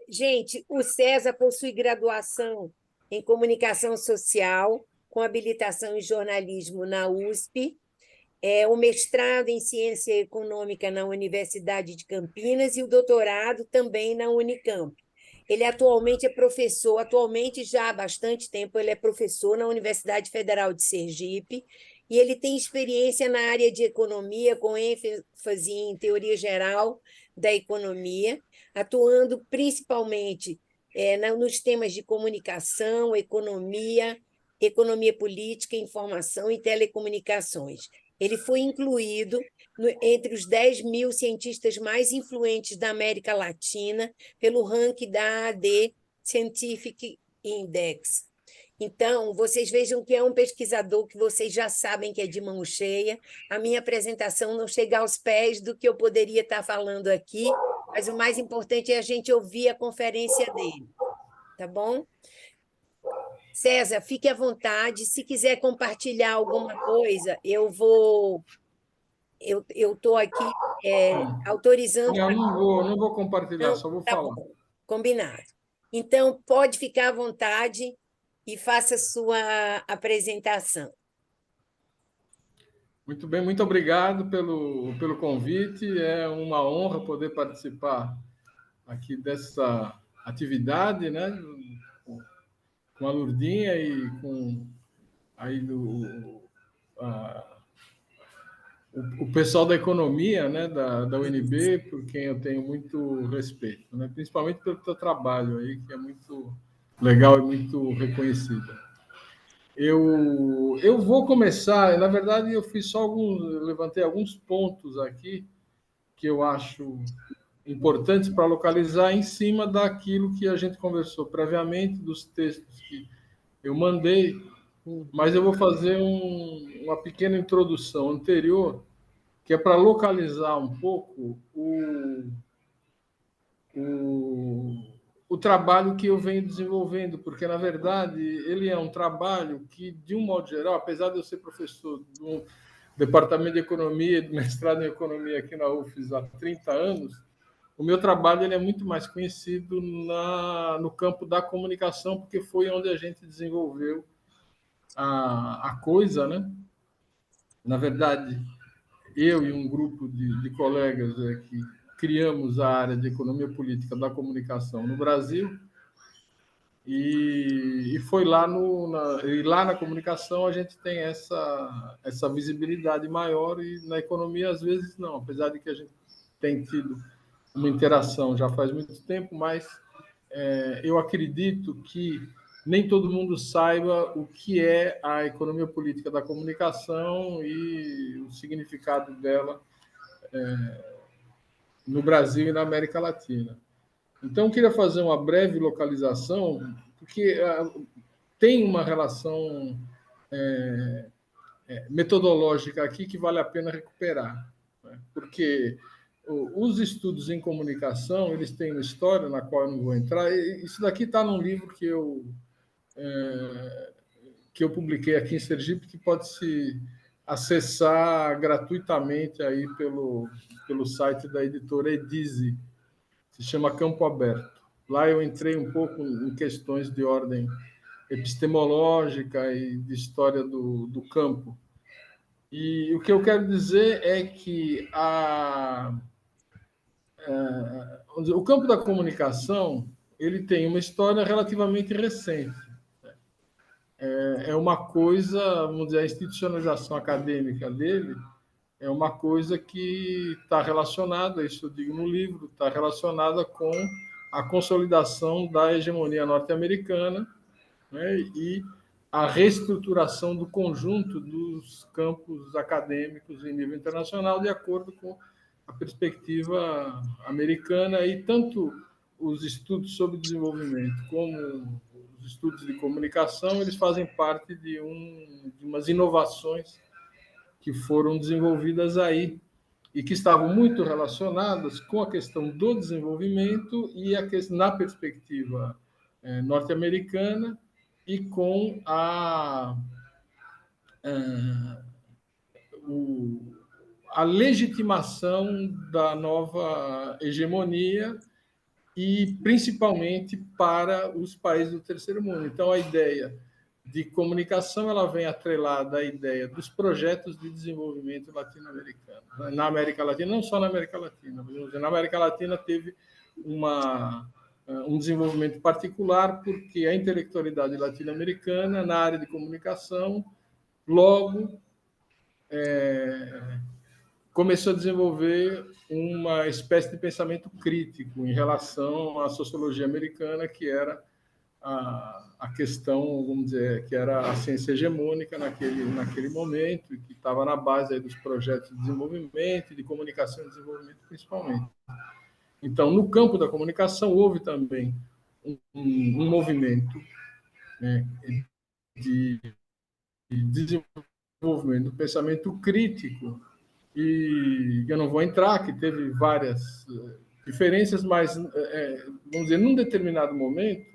Gente, o César possui graduação em comunicação social, com habilitação em jornalismo na USP, o mestrado em ciência econômica na Universidade de Campinas e o doutorado também na Unicamp. Ele atualmente é professor, atualmente já há bastante tempo, ele é professor na Universidade Federal de Sergipe, e ele tem experiência na área de economia, com ênfase em teoria geral da economia, atuando principalmente nos temas de comunicação, economia, economia política, informação e telecomunicações. Ele foi incluído entre os 10.000 cientistas mais influentes da América Latina pelo ranking da AD Scientific Index. Então, vocês vejam que é um pesquisador que vocês já sabem que é de mão cheia. A minha apresentação não chega aos pés do que eu poderia estar falando aqui, mas o mais importante é a gente ouvir a conferência dele, tá bom? César, fique à vontade. Se quiser compartilhar alguma coisa, eu estou aqui autorizando Não, para. não vou compartilhar, Não, só vou tá falar. bom, combinado. Então, pode ficar à vontade e faça sua apresentação. Muito bem, muito obrigado pelo convite. É uma honra poder participar aqui dessa atividade, né? Com a Lurdinha e com aí a, o pessoal da economia, né? Da UNB, por quem eu tenho muito respeito, né? Principalmente pelo teu trabalho aí, que é muito legal e muito reconhecido. Eu vou começar, na verdade, levantei alguns pontos aqui que eu acho importantes para localizar em cima daquilo que a gente conversou previamente, dos textos que eu mandei, mas eu vou fazer uma pequena introdução anterior, que é para localizar um pouco o, o trabalho que eu venho desenvolvendo, porque, na verdade, ele é um trabalho que, de um modo geral, apesar de eu ser professor do Departamento de Economia e do mestrado em Economia aqui na UFES há 30 anos, o meu trabalho ele é muito mais conhecido no campo da comunicação, porque foi onde a gente desenvolveu a coisa, né? Na verdade, eu e um grupo de colegas que criamos a área de economia política da comunicação no Brasil, e foi lá na comunicação a gente tem essa visibilidade maior, e na economia às vezes não, apesar de que a gente tem tido uma interação já faz muito tempo, mas eu acredito que nem todo mundo saiba o que é a economia política da comunicação e o significado dela no Brasil e na América Latina. Então, eu queria fazer uma breve localização, porque tem uma relação metodológica aqui que vale a pena recuperar, né? Porque os estudos em comunicação eles têm uma história na qual eu não vou entrar. Isso daqui está num livro que eu publiquei aqui em Sergipe, que pode se acessar gratuitamente aí pelo site da editora Edize, se chama Campo Aberto. Lá eu entrei um pouco em questões de ordem epistemológica e de história do campo. E o que eu quero dizer é que o campo da comunicação ele tem uma história relativamente recente. É uma coisa, vamos dizer, a institucionalização acadêmica dele é uma coisa que está relacionada, isso eu digo no livro, está relacionada com a consolidação da hegemonia norte-americana, né, e a reestruturação do conjunto dos campos acadêmicos em nível internacional de acordo com a perspectiva americana, e tanto os estudos sobre desenvolvimento como os estudos de comunicação eles fazem parte de umas inovações que foram desenvolvidas aí e que estavam muito relacionadas com a questão do desenvolvimento e na perspectiva norte-americana e com a legitimação da nova hegemonia e principalmente para os países do terceiro mundo. Então, a ideia de comunicação ela vem atrelada à ideia dos projetos de desenvolvimento latino-americano. Na América Latina, não só na América Latina, na América Latina teve um desenvolvimento particular porque a intelectualidade latino-americana na área de comunicação logo começou a desenvolver uma espécie de pensamento crítico em relação à sociologia americana, que era a questão, vamos dizer, que era a ciência hegemônica naquele momento, e que estava na base aí dos projetos de desenvolvimento, de comunicação e desenvolvimento, principalmente. Então, no campo da comunicação, houve também um movimento, né, de desenvolvimento do pensamento crítico, e eu não vou entrar, que teve várias diferenças, mas, vamos dizer, num determinado momento,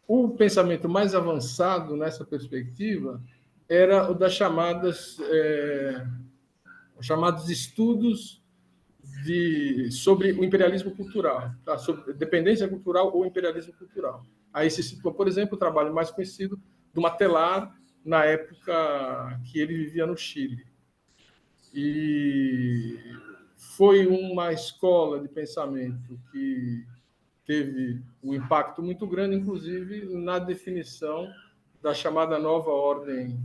o pensamento mais avançado nessa perspectiva era o das chamados estudos sobre o imperialismo cultural, tá? Sobre dependência cultural ou imperialismo cultural. Aí se citou, por exemplo, o trabalho mais conhecido do Matelar, na época que ele vivia no Chile. E foi uma escola de pensamento que teve um impacto muito grande, inclusive na definição da chamada nova ordem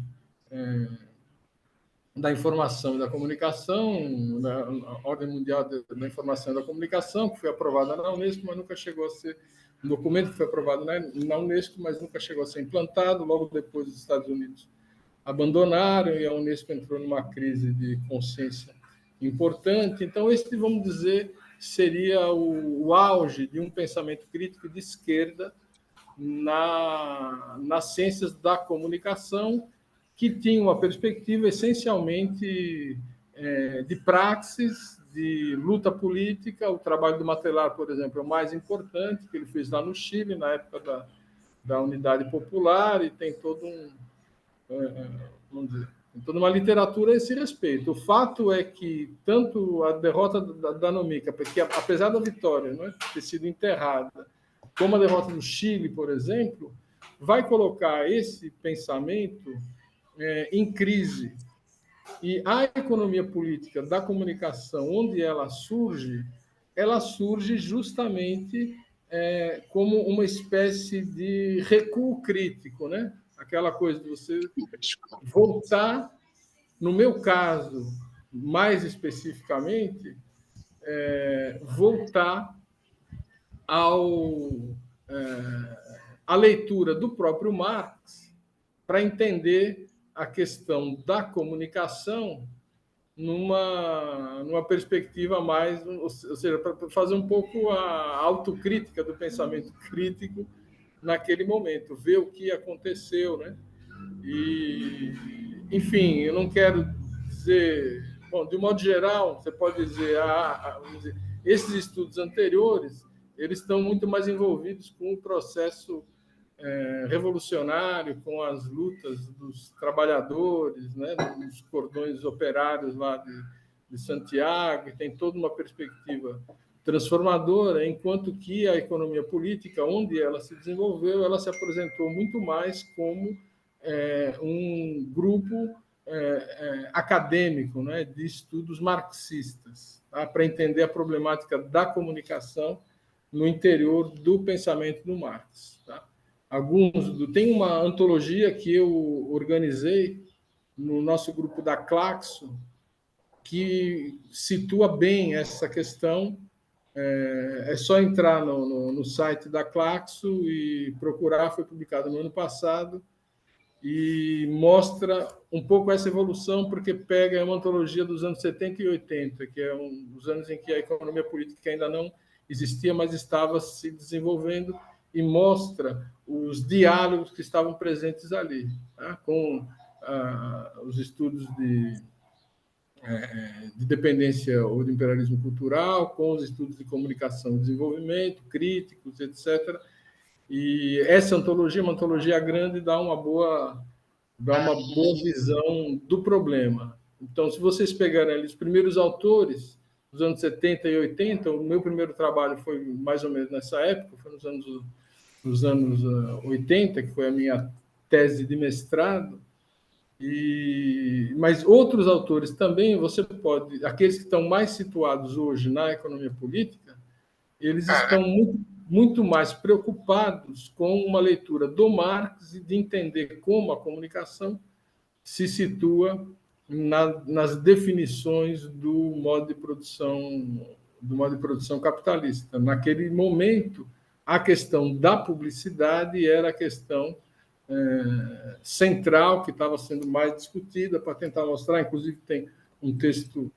da informação e da comunicação, da Ordem Mundial da Informação e da Comunicação, que foi aprovada na Unesco, mas nunca chegou a ser um documento que foi aprovado na Unesco, mas nunca chegou a ser implantado. Logo depois, os Estados Unidos abandonaram e a Unesco entrou numa crise de consciência importante. Então, esse, vamos dizer, seria o auge de um pensamento crítico de esquerda nas ciências da comunicação, que tinha uma perspectiva essencialmente de praxis, de luta política. O trabalho do Matelar, por exemplo, é o mais importante, que ele fez lá no Chile, na época da Unidade Popular, e tem todo vamos dizer, tem toda uma literatura a esse respeito. O fato é que tanto a derrota da Nomica, porque apesar da vitória, não é, ter sido enterrada, como a derrota do Chile, por exemplo, vai colocar esse pensamento em crise. E a economia política da comunicação, onde ela surge justamente como uma espécie de recuo crítico, né? Aquela coisa de você voltar, no meu caso, mais especificamente, voltar à leitura do próprio Marx para entender a questão da comunicação numa perspectiva mais, ou seja, para fazer um pouco a autocrítica do pensamento crítico naquele momento, ver o que aconteceu, né? E, enfim, eu não quero dizer, bom, de um modo geral, você pode dizer, vamos dizer, esses estudos anteriores, eles estão muito mais envolvidos com o processo revolucionário, com as lutas dos trabalhadores, né, dos cordões operários lá de Santiago, e tem toda uma perspectiva transformadora, enquanto que a economia política, onde ela se desenvolveu, ela se apresentou muito mais como um grupo acadêmico, né, de estudos marxistas, tá, para entender a problemática da comunicação no interior do pensamento do Marx. Tá? Tem uma antologia que eu organizei no nosso grupo da Claxo, que situa bem essa questão. É só entrar no site da Claxo e procurar, foi publicado no ano passado, e mostra um pouco essa evolução, porque pega uma antologia dos anos 70 e 80, que é os anos em que a economia política ainda não existia, mas estava se desenvolvendo, e mostra os diálogos que estavam presentes ali, tá? Com os estudos de dependência ou de imperialismo cultural, com os estudos de comunicação e desenvolvimento, críticos, etc. E essa antologia, uma antologia grande, dá uma boa visão do problema. Então, se vocês pegarem ali os primeiros autores, nos anos 70 e 80. O meu primeiro trabalho foi mais ou menos nessa época, foi nos anos 80, que foi a minha tese de mestrado. Mas outros autores também, você pode, aqueles que estão mais situados hoje na economia política, eles estão muito mais preocupados com uma leitura do Marx e de entender como a comunicação se situa nas definições do modo de produção capitalista. Naquele momento, a questão da publicidade era a questão central que estava sendo mais discutida para tentar mostrar. Inclusive, tem um texto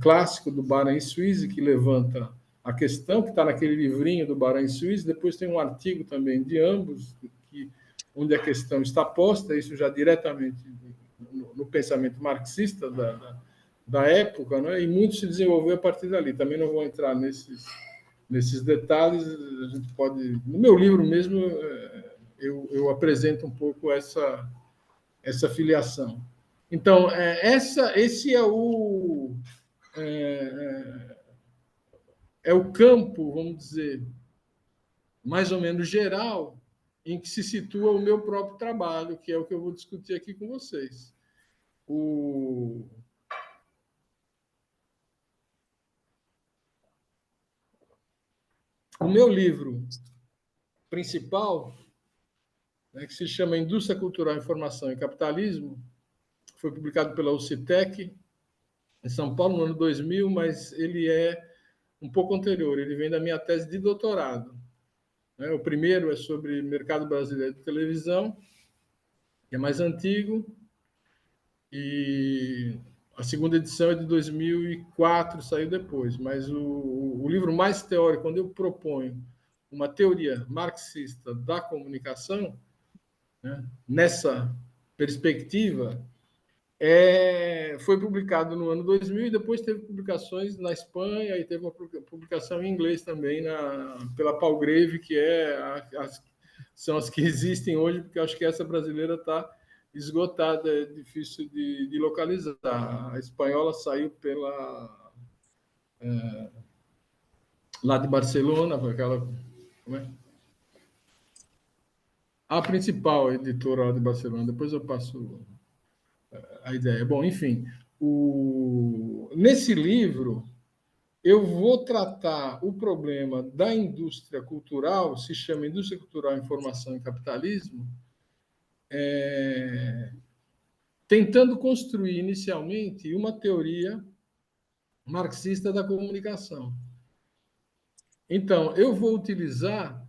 clássico do Baran Suisse que levanta a questão, que está naquele livrinho do Baran Suisse. Depois tem um artigo também de ambos, onde a questão está posta, isso já diretamente no pensamento marxista da época, né? E muito se desenvolveu a partir dali. Também não vou entrar nesses detalhes. A gente pode, no meu livro mesmo, eu apresento um pouco essa filiação. Então, esse é o campo, vamos dizer, mais ou menos geral, em que se situa o meu próprio trabalho, que é o que eu vou discutir aqui com vocês. O meu livro principal, né, que se chama Indústria Cultural, Informação e Capitalismo, foi publicado pela UCITEC, em São Paulo, no ano 2000, mas ele é um pouco anterior, ele vem da minha tese de doutorado. O primeiro é sobre mercado brasileiro de televisão, que é mais antigo, e a segunda edição é de 2004, saiu depois. Mas o livro mais teórico, quando eu proponho uma teoria marxista da comunicação, né, nessa perspectiva, foi publicado no ano 2000 e depois teve publicações na Espanha e teve uma publicação em inglês também pela Palgrave, que são as que existem hoje, porque acho que essa brasileira está esgotada, é difícil de localizar. A espanhola saiu lá de Barcelona, aquela, a principal editora lá de Barcelona. Depois eu passo a ideia. Bom, enfim, nesse livro eu vou tratar o problema da indústria cultural, se chama Indústria Cultural, Informação e Capitalismo, tentando construir inicialmente uma teoria marxista da comunicação. Então, eu vou utilizar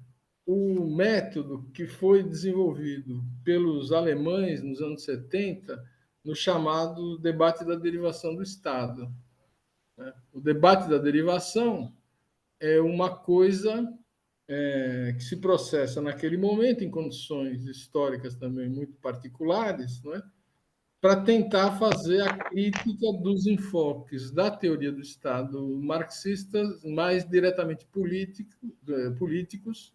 o método que foi desenvolvido pelos alemães nos anos 70, no chamado debate da derivação do Estado. O debate da derivação é uma coisa que se processa naquele momento, em condições históricas também muito particulares, não é? Para tentar fazer a crítica dos enfoques da teoria do Estado marxista mais diretamente políticos,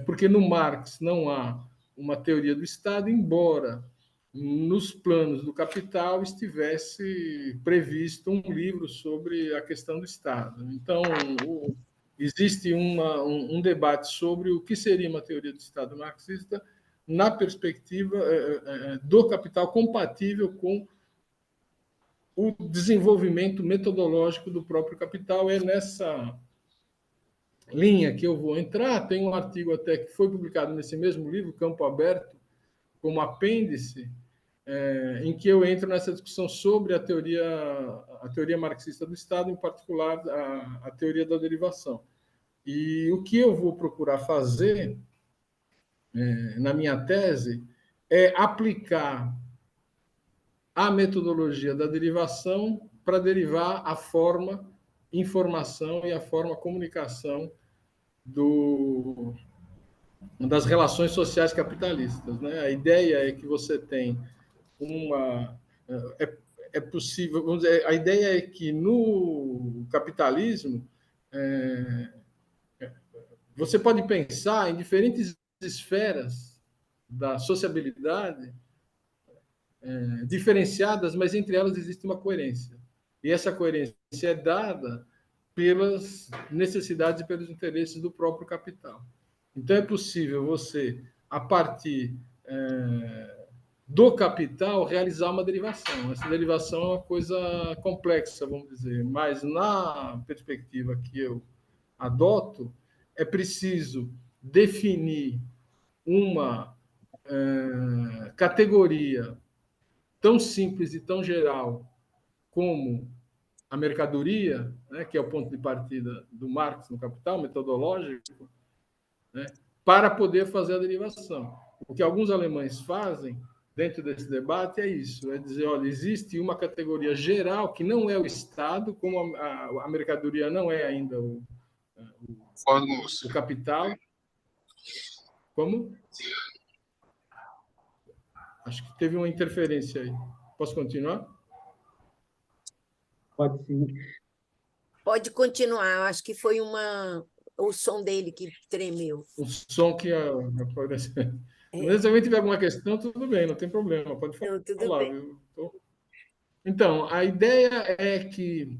porque no Marx não há uma teoria do Estado, embora nos planos do Capital estivesse previsto um livro sobre a questão do Estado. Então, existe um debate sobre o que seria uma teoria do Estado marxista na perspectiva do Capital, compatível com o desenvolvimento metodológico do próprio Capital. É nessa linha que eu vou entrar. Tem um artigo até que foi publicado nesse mesmo livro, Campo Aberto, como apêndice, em que eu entro nessa discussão sobre a teoria marxista do Estado, em particular a teoria da derivação. E o que eu vou procurar fazer na minha tese é aplicar a metodologia da derivação para derivar a forma informação e a forma comunicação das relações sociais capitalistas, né? A ideia é que você tem é possível, vamos dizer, a ideia é que no capitalismo você pode pensar em diferentes esferas da sociabilidade diferenciadas, mas entre elas existe uma coerência. E essa coerência é dada pelas necessidades e pelos interesses do próprio capital. Então, é possível você, a partir do capital, realizar uma derivação. Essa derivação é uma coisa complexa, vamos dizer, mas na perspectiva que eu adoto, é preciso definir uma categoria tão simples e tão geral como a mercadoria, né, que é o ponto de partida do Marx no Capital, metodológico, né, para poder fazer a derivação. O que alguns alemães fazem dentro desse debate é isso, é dizer, olha, existe uma categoria geral que não é o Estado, como a mercadoria não é ainda o capital. Como? Acho que teve uma interferência aí. Posso continuar? Pode sim. Pode continuar, acho que foi o som dele que tremeu. O som que Mas se alguém tiver alguma questão, tudo bem, não tem problema, pode Não, tudo falar. bem. Viu? Então, a ideia é que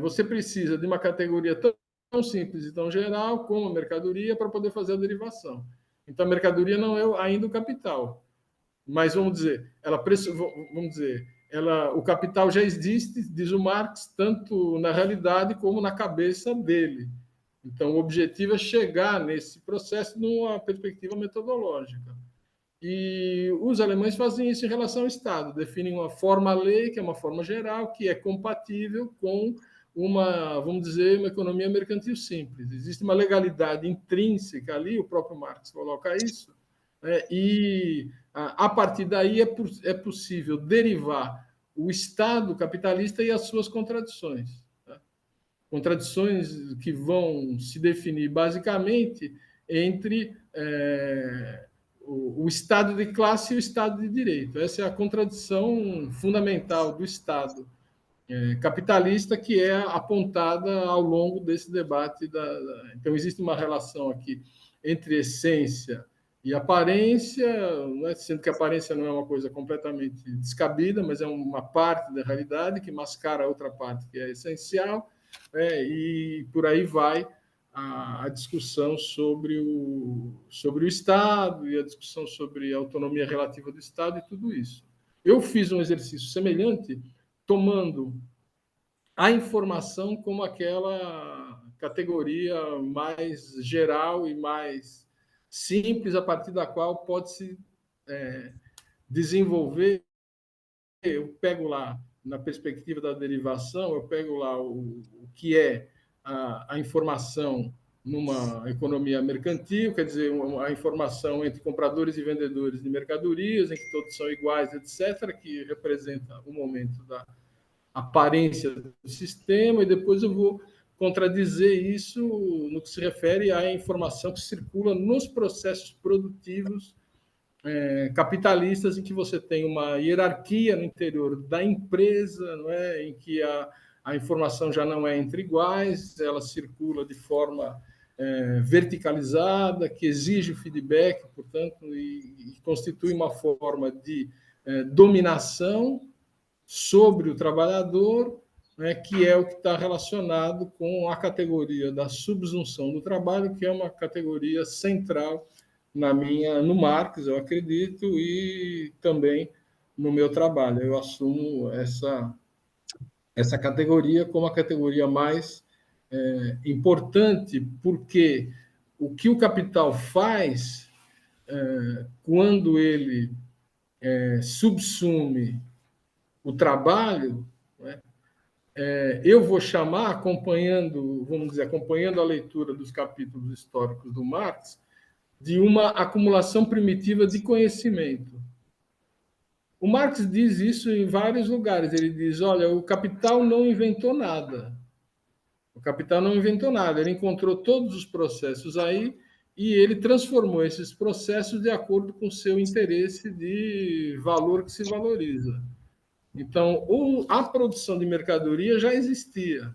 você precisa de uma categoria tão simples e tão geral como a mercadoria para poder fazer a derivação. Então, a mercadoria não é ainda o capital, mas vamos dizer, o capital já existe, diz o Marx, tanto na realidade como na cabeça dele. Então, o objetivo é chegar nesse processo numa perspectiva metodológica. E os alemães fazem isso em relação ao Estado, definem uma forma-lei, que é uma forma geral, que é compatível com vamos dizer, uma economia mercantil simples. Existe uma legalidade intrínseca ali, o próprio Marx coloca isso, né? E a partir daí é possível derivar o Estado capitalista e as suas contradições. Tá? Contradições que vão se definir basicamente entre o Estado de classe e o Estado de direito. Essa é a contradição fundamental do Estado capitalista que é apontada ao longo desse debate. Então, existe uma relação aqui entre essência e aparência, né? Sendo que a aparência não é uma coisa completamente descabida, mas é uma parte da realidade que mascara a outra parte que é essencial, e por aí vai a discussão sobre o Estado e a discussão sobre a autonomia relativa do Estado e tudo isso. Eu fiz um exercício semelhante tomando a informação como aquela categoria mais geral e mais simples, a partir da qual pode-se desenvolver. Eu pego lá, na perspectiva da derivação, eu pego lá o que é a informação numa economia mercantil, quer dizer, a informação entre compradores e vendedores de mercadorias, em que todos são iguais, etc., que representa o momento da aparência do sistema, e depois eu vou contradizer isso no que se refere à informação que circula nos processos produtivos capitalistas, em que você tem uma hierarquia no interior da empresa, não é? Em que a informação já não é entre iguais, ela circula de forma verticalizada, que exige o feedback, portanto, e constitui uma forma de dominação sobre o trabalhador, né, que é o que está relacionado com a categoria da subsunção do trabalho, que é uma categoria central no Marx, eu acredito, e também no meu trabalho. Eu assumo essa categoria como a categoria mais importante, porque o que o capital faz quando ele subsume o trabalho, né, eu vou chamar, acompanhando a leitura dos capítulos históricos do Marx, de uma acumulação primitiva de conhecimento. O Marx diz isso em vários lugares. Ele diz, olha, o capital não inventou nada. O capital não inventou nada. Ele encontrou todos os processos aí e ele transformou esses processos de acordo com o seu interesse de valor que se valoriza. Então, a produção de mercadoria já existia,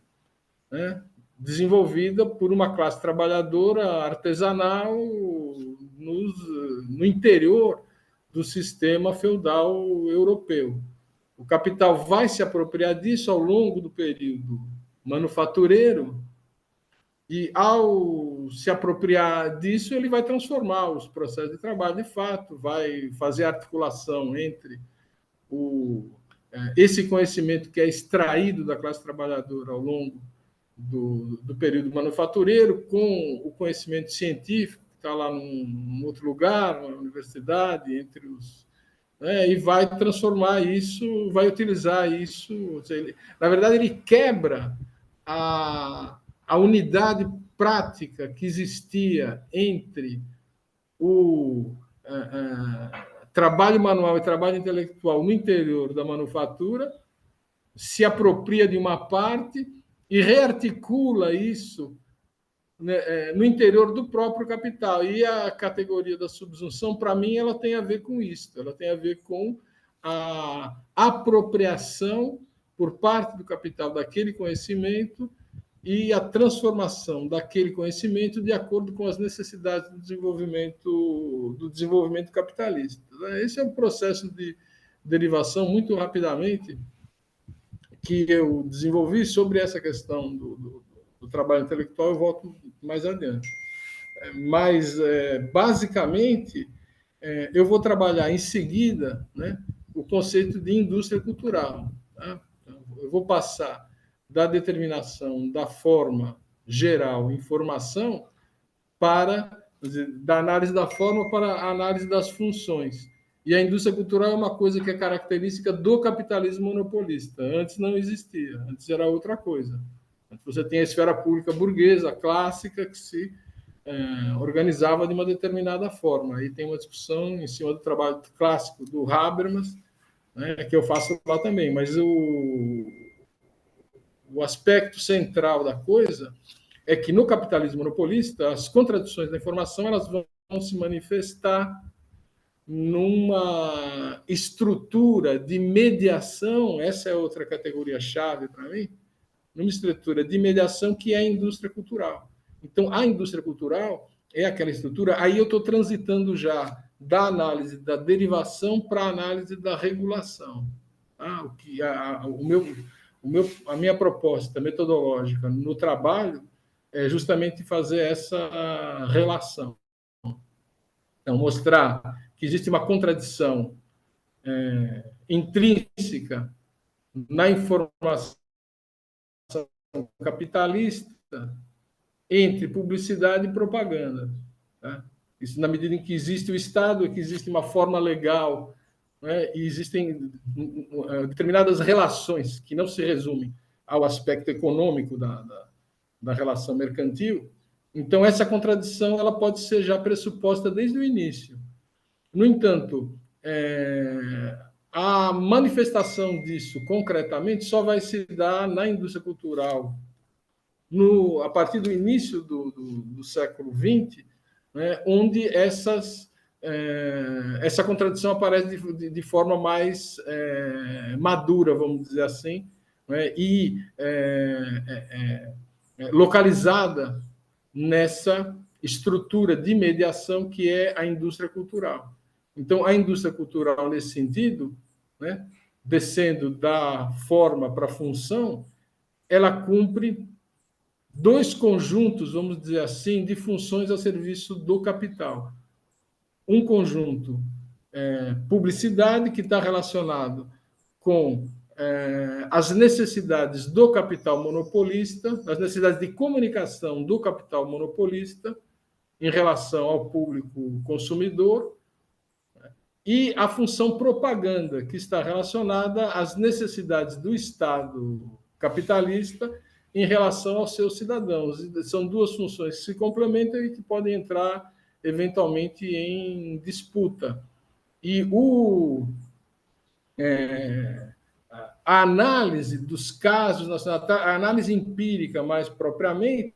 né? Desenvolvida por uma classe trabalhadora artesanal no interior do sistema feudal europeu. O capital vai se apropriar disso ao longo do período manufatureiro e, ao se apropriar disso, ele vai transformar os processos de trabalho de fato, vai fazer articulação entre esse conhecimento que é extraído da classe trabalhadora ao longo do período manufatureiro com o conhecimento científico, que está lá num outro lugar, na universidade, entre os... e vai transformar isso, vai utilizar isso. Seja, na verdade, ele quebra a unidade prática que existia entre o trabalho manual e trabalho intelectual no interior da manufatura, se apropria de uma parte e rearticula isso, né, no interior do próprio capital. E a categoria da subsunção, para mim, ela tem a ver com isso, ela tem a ver com a apropriação por parte do capital daquele conhecimento e a transformação daquele conhecimento de acordo com as necessidades do desenvolvimento capitalista. Esse é um processo de derivação, muito rapidamente, que eu desenvolvi sobre essa questão do trabalho intelectual. Eu volto mais adiante. Mas, basicamente, eu vou trabalhar em seguida, né, o conceito de indústria cultural. Tá? Então, eu vou passar da determinação da forma geral informação para da análise da forma para a análise das funções. E a indústria cultural é uma coisa que é característica do capitalismo monopolista. Antes não existia, antes era outra coisa. Você tem a esfera pública burguesa, clássica, que se organizava de uma determinada forma. Aí tem uma discussão em cima do trabalho clássico do Habermas, né, que eu faço lá também. Mas o aspecto central da coisa é que no capitalismo monopolista as contradições da informação elas vão se manifestar numa estrutura de mediação. Essa é outra categoria chave para mim, numa estrutura de mediação que é a indústria cultural. Então, a indústria cultural é aquela estrutura, aí eu estou transitando já da análise da derivação para a análise da regulação. Tá? A minha proposta metodológica no trabalho é justamente fazer essa relação. Então, mostrar que existe uma contradição intrínseca na informação capitalista entre publicidade e propaganda. Tá? Isso na medida em que existe o Estado, que existe uma forma legal, né, e existem determinadas relações que não se resumem ao aspecto econômico da relação mercantil. Então, essa contradição ela pode ser já pressuposta desde o início. No entanto, a manifestação disso concretamente só vai se dar na indústria cultural a partir do início do século XX, né, onde essa contradição aparece de forma mais madura, vamos dizer assim, né, e localizada nessa estrutura de mediação que é a indústria cultural. Então, a indústria cultural, nesse sentido, né, descendo da forma para a função, ela cumpre dois conjuntos, vamos dizer assim, de funções a serviço do capital. Um conjunto publicidade, que está relacionado com as necessidades do capital monopolista, as necessidades de comunicação do capital monopolista em relação ao público consumidor, e a função propaganda, que está relacionada às necessidades do Estado capitalista em relação aos seus cidadãos. São duas funções que se complementam e que podem entrar, eventualmente, em disputa. E a análise dos casos nacionais, a análise empírica mais propriamente,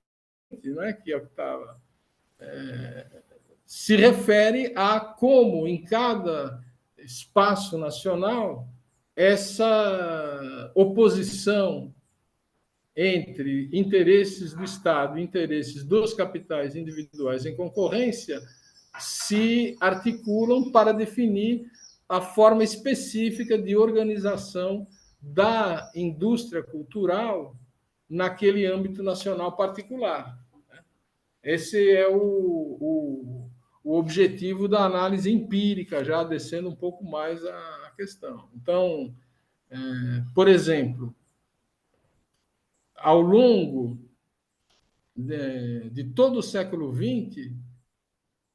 né, que é o que estava... se refere a como, em cada espaço nacional, essa oposição entre interesses do Estado e interesses dos capitais individuais em concorrência se articulam para definir a forma específica de organização da indústria cultural naquele âmbito nacional particular. Esse é o objetivo da análise empírica, já descendo um pouco mais a questão. Então, por exemplo, ao longo de todo o século XX,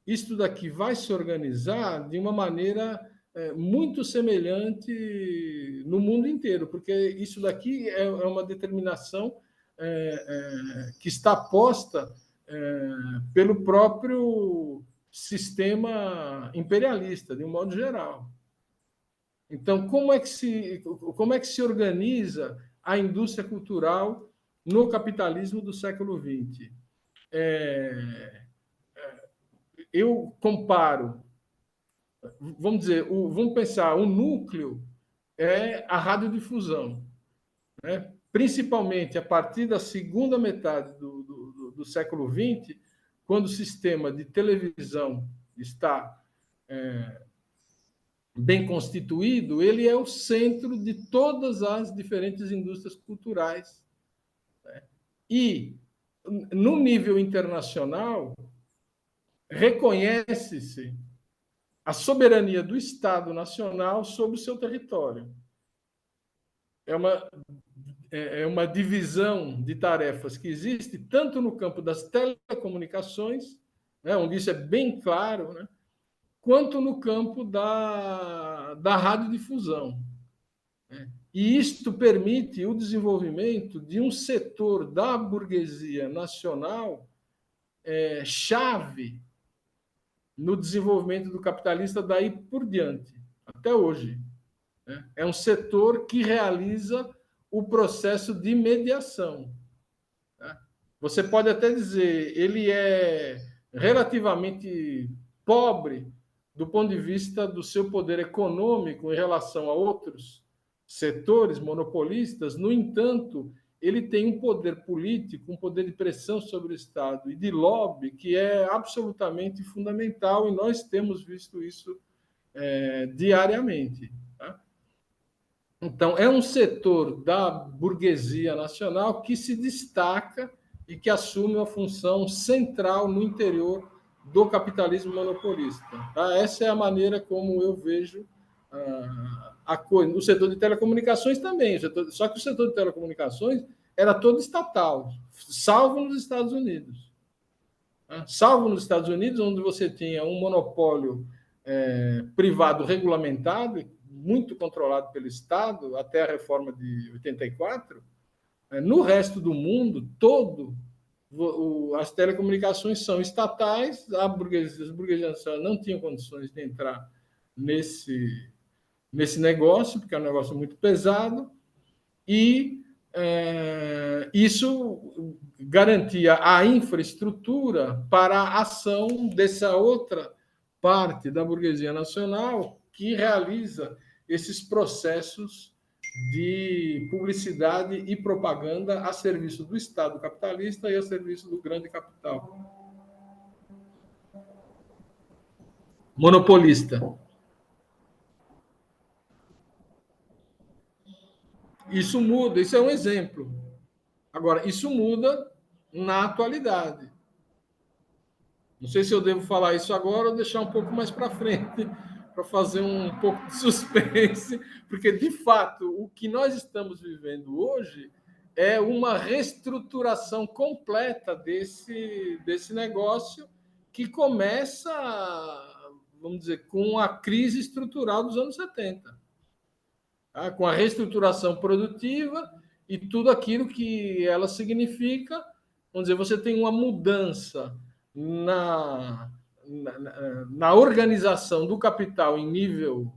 isto daqui vai se organizar de uma maneira muito semelhante no mundo inteiro, porque isso daqui é uma determinação que está posta pelo próprio sistema imperialista, de um modo geral. Então, como é que se organiza a indústria cultural no capitalismo do século XX? Eu comparo, vamos dizer, vamos pensar, o núcleo é a radiodifusão, né? Principalmente a partir da segunda metade do século XX, quando o sistema de televisão está bem constituído, ele é o centro de todas as diferentes indústrias culturais. Né? E, no nível internacional, reconhece-se a soberania do Estado Nacional sobre o seu território. É uma divisão de tarefas que existe tanto no campo das telecomunicações, né, onde isso é bem claro, né, quanto no campo da radiodifusão. Né? E isto permite o desenvolvimento de um setor da burguesia nacional chave no desenvolvimento do capitalista daí por diante, até hoje. Né? É um setor que realiza o processo de mediação. Né? Você pode até dizer, ele é relativamente pobre do ponto de vista do seu poder econômico em relação a outros setores monopolistas, no entanto, ele tem um poder político, um poder de pressão sobre o Estado e de lobby que é absolutamente fundamental, e nós temos visto isso diariamente. Tá? Então, é um setor da burguesia nacional que se destaca e que assume uma função central no interior do capitalismo monopolista. Tá? Essa é a maneira como eu vejo a coisa. No setor de telecomunicações também, só que o setor de telecomunicações era todo estatal, salvo nos Estados Unidos. Tá? Salvo nos Estados Unidos, onde você tinha um monopólio privado regulamentado, muito controlado pelo Estado, até a reforma de 84, no resto do mundo todo, as telecomunicações são estatais, as burguesias não tinham condições de entrar nesse negócio, porque é um negócio muito pesado, e isso garantia a infraestrutura para a ação dessa outra parte da burguesia nacional que realiza esses processos de publicidade e propaganda a serviço do Estado capitalista e a serviço do grande capital monopolista. Isso muda, isso é um exemplo. Agora, isso muda na atualidade. Não sei se eu devo falar isso agora ou deixar um pouco mais para frente, para fazer um pouco de suspense, porque, de fato, o que nós estamos vivendo hoje é uma reestruturação completa desse negócio que começa, vamos dizer, com a crise estrutural dos anos 70, tá? Com a reestruturação produtiva e tudo aquilo que ela significa. Vamos dizer, você tem uma mudança na organização do capital em nível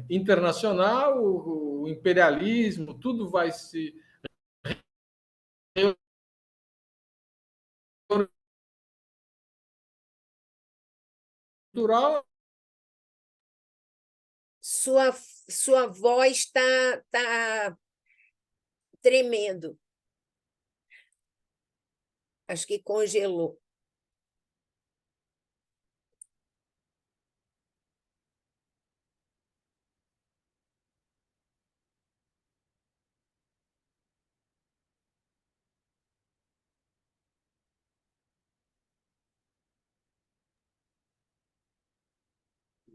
internacional, o imperialismo, tudo vai se reestruturar. Sua voz está tremendo. Acho que congelou.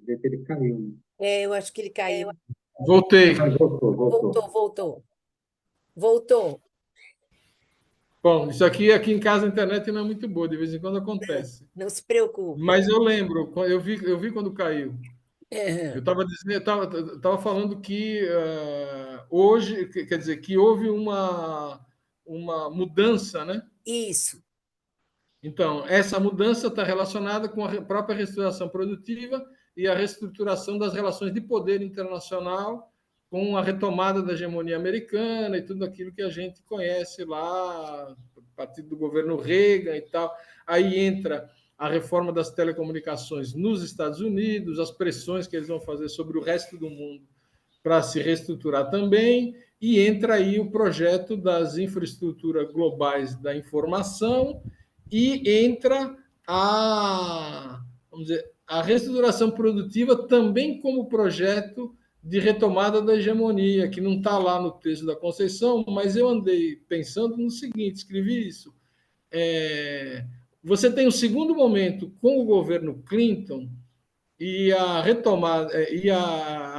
Vê se ele caiu, né? Eu acho que ele caiu. Voltei. Mas voltou, Voltou, voltou. voltou. Voltou. Bom, isso aqui em casa a internet não é muito boa, de vez em quando acontece. Não se preocupe. Mas eu lembro, eu vi quando caiu. Eu Aham. estava dizendo, tava falando que hoje, quer dizer, que houve uma mudança, né? Isso. Então, essa mudança está relacionada com a própria reestruturação produtiva e a reestruturação das relações de poder internacional, com a retomada da hegemonia americana e tudo aquilo que a gente conhece lá, a partir do governo Reagan e tal. Aí entra a reforma das telecomunicações nos Estados Unidos, as pressões que eles vão fazer sobre o resto do mundo para se reestruturar também, e entra aí o projeto das infraestruturas globais da informação e entra vamos dizer, a reestruturação produtiva também como projeto de retomada da hegemonia, que não está lá no texto da Conceição, mas eu andei pensando no seguinte, escrevi isso. Você tem um segundo momento com o governo Clinton e a retomada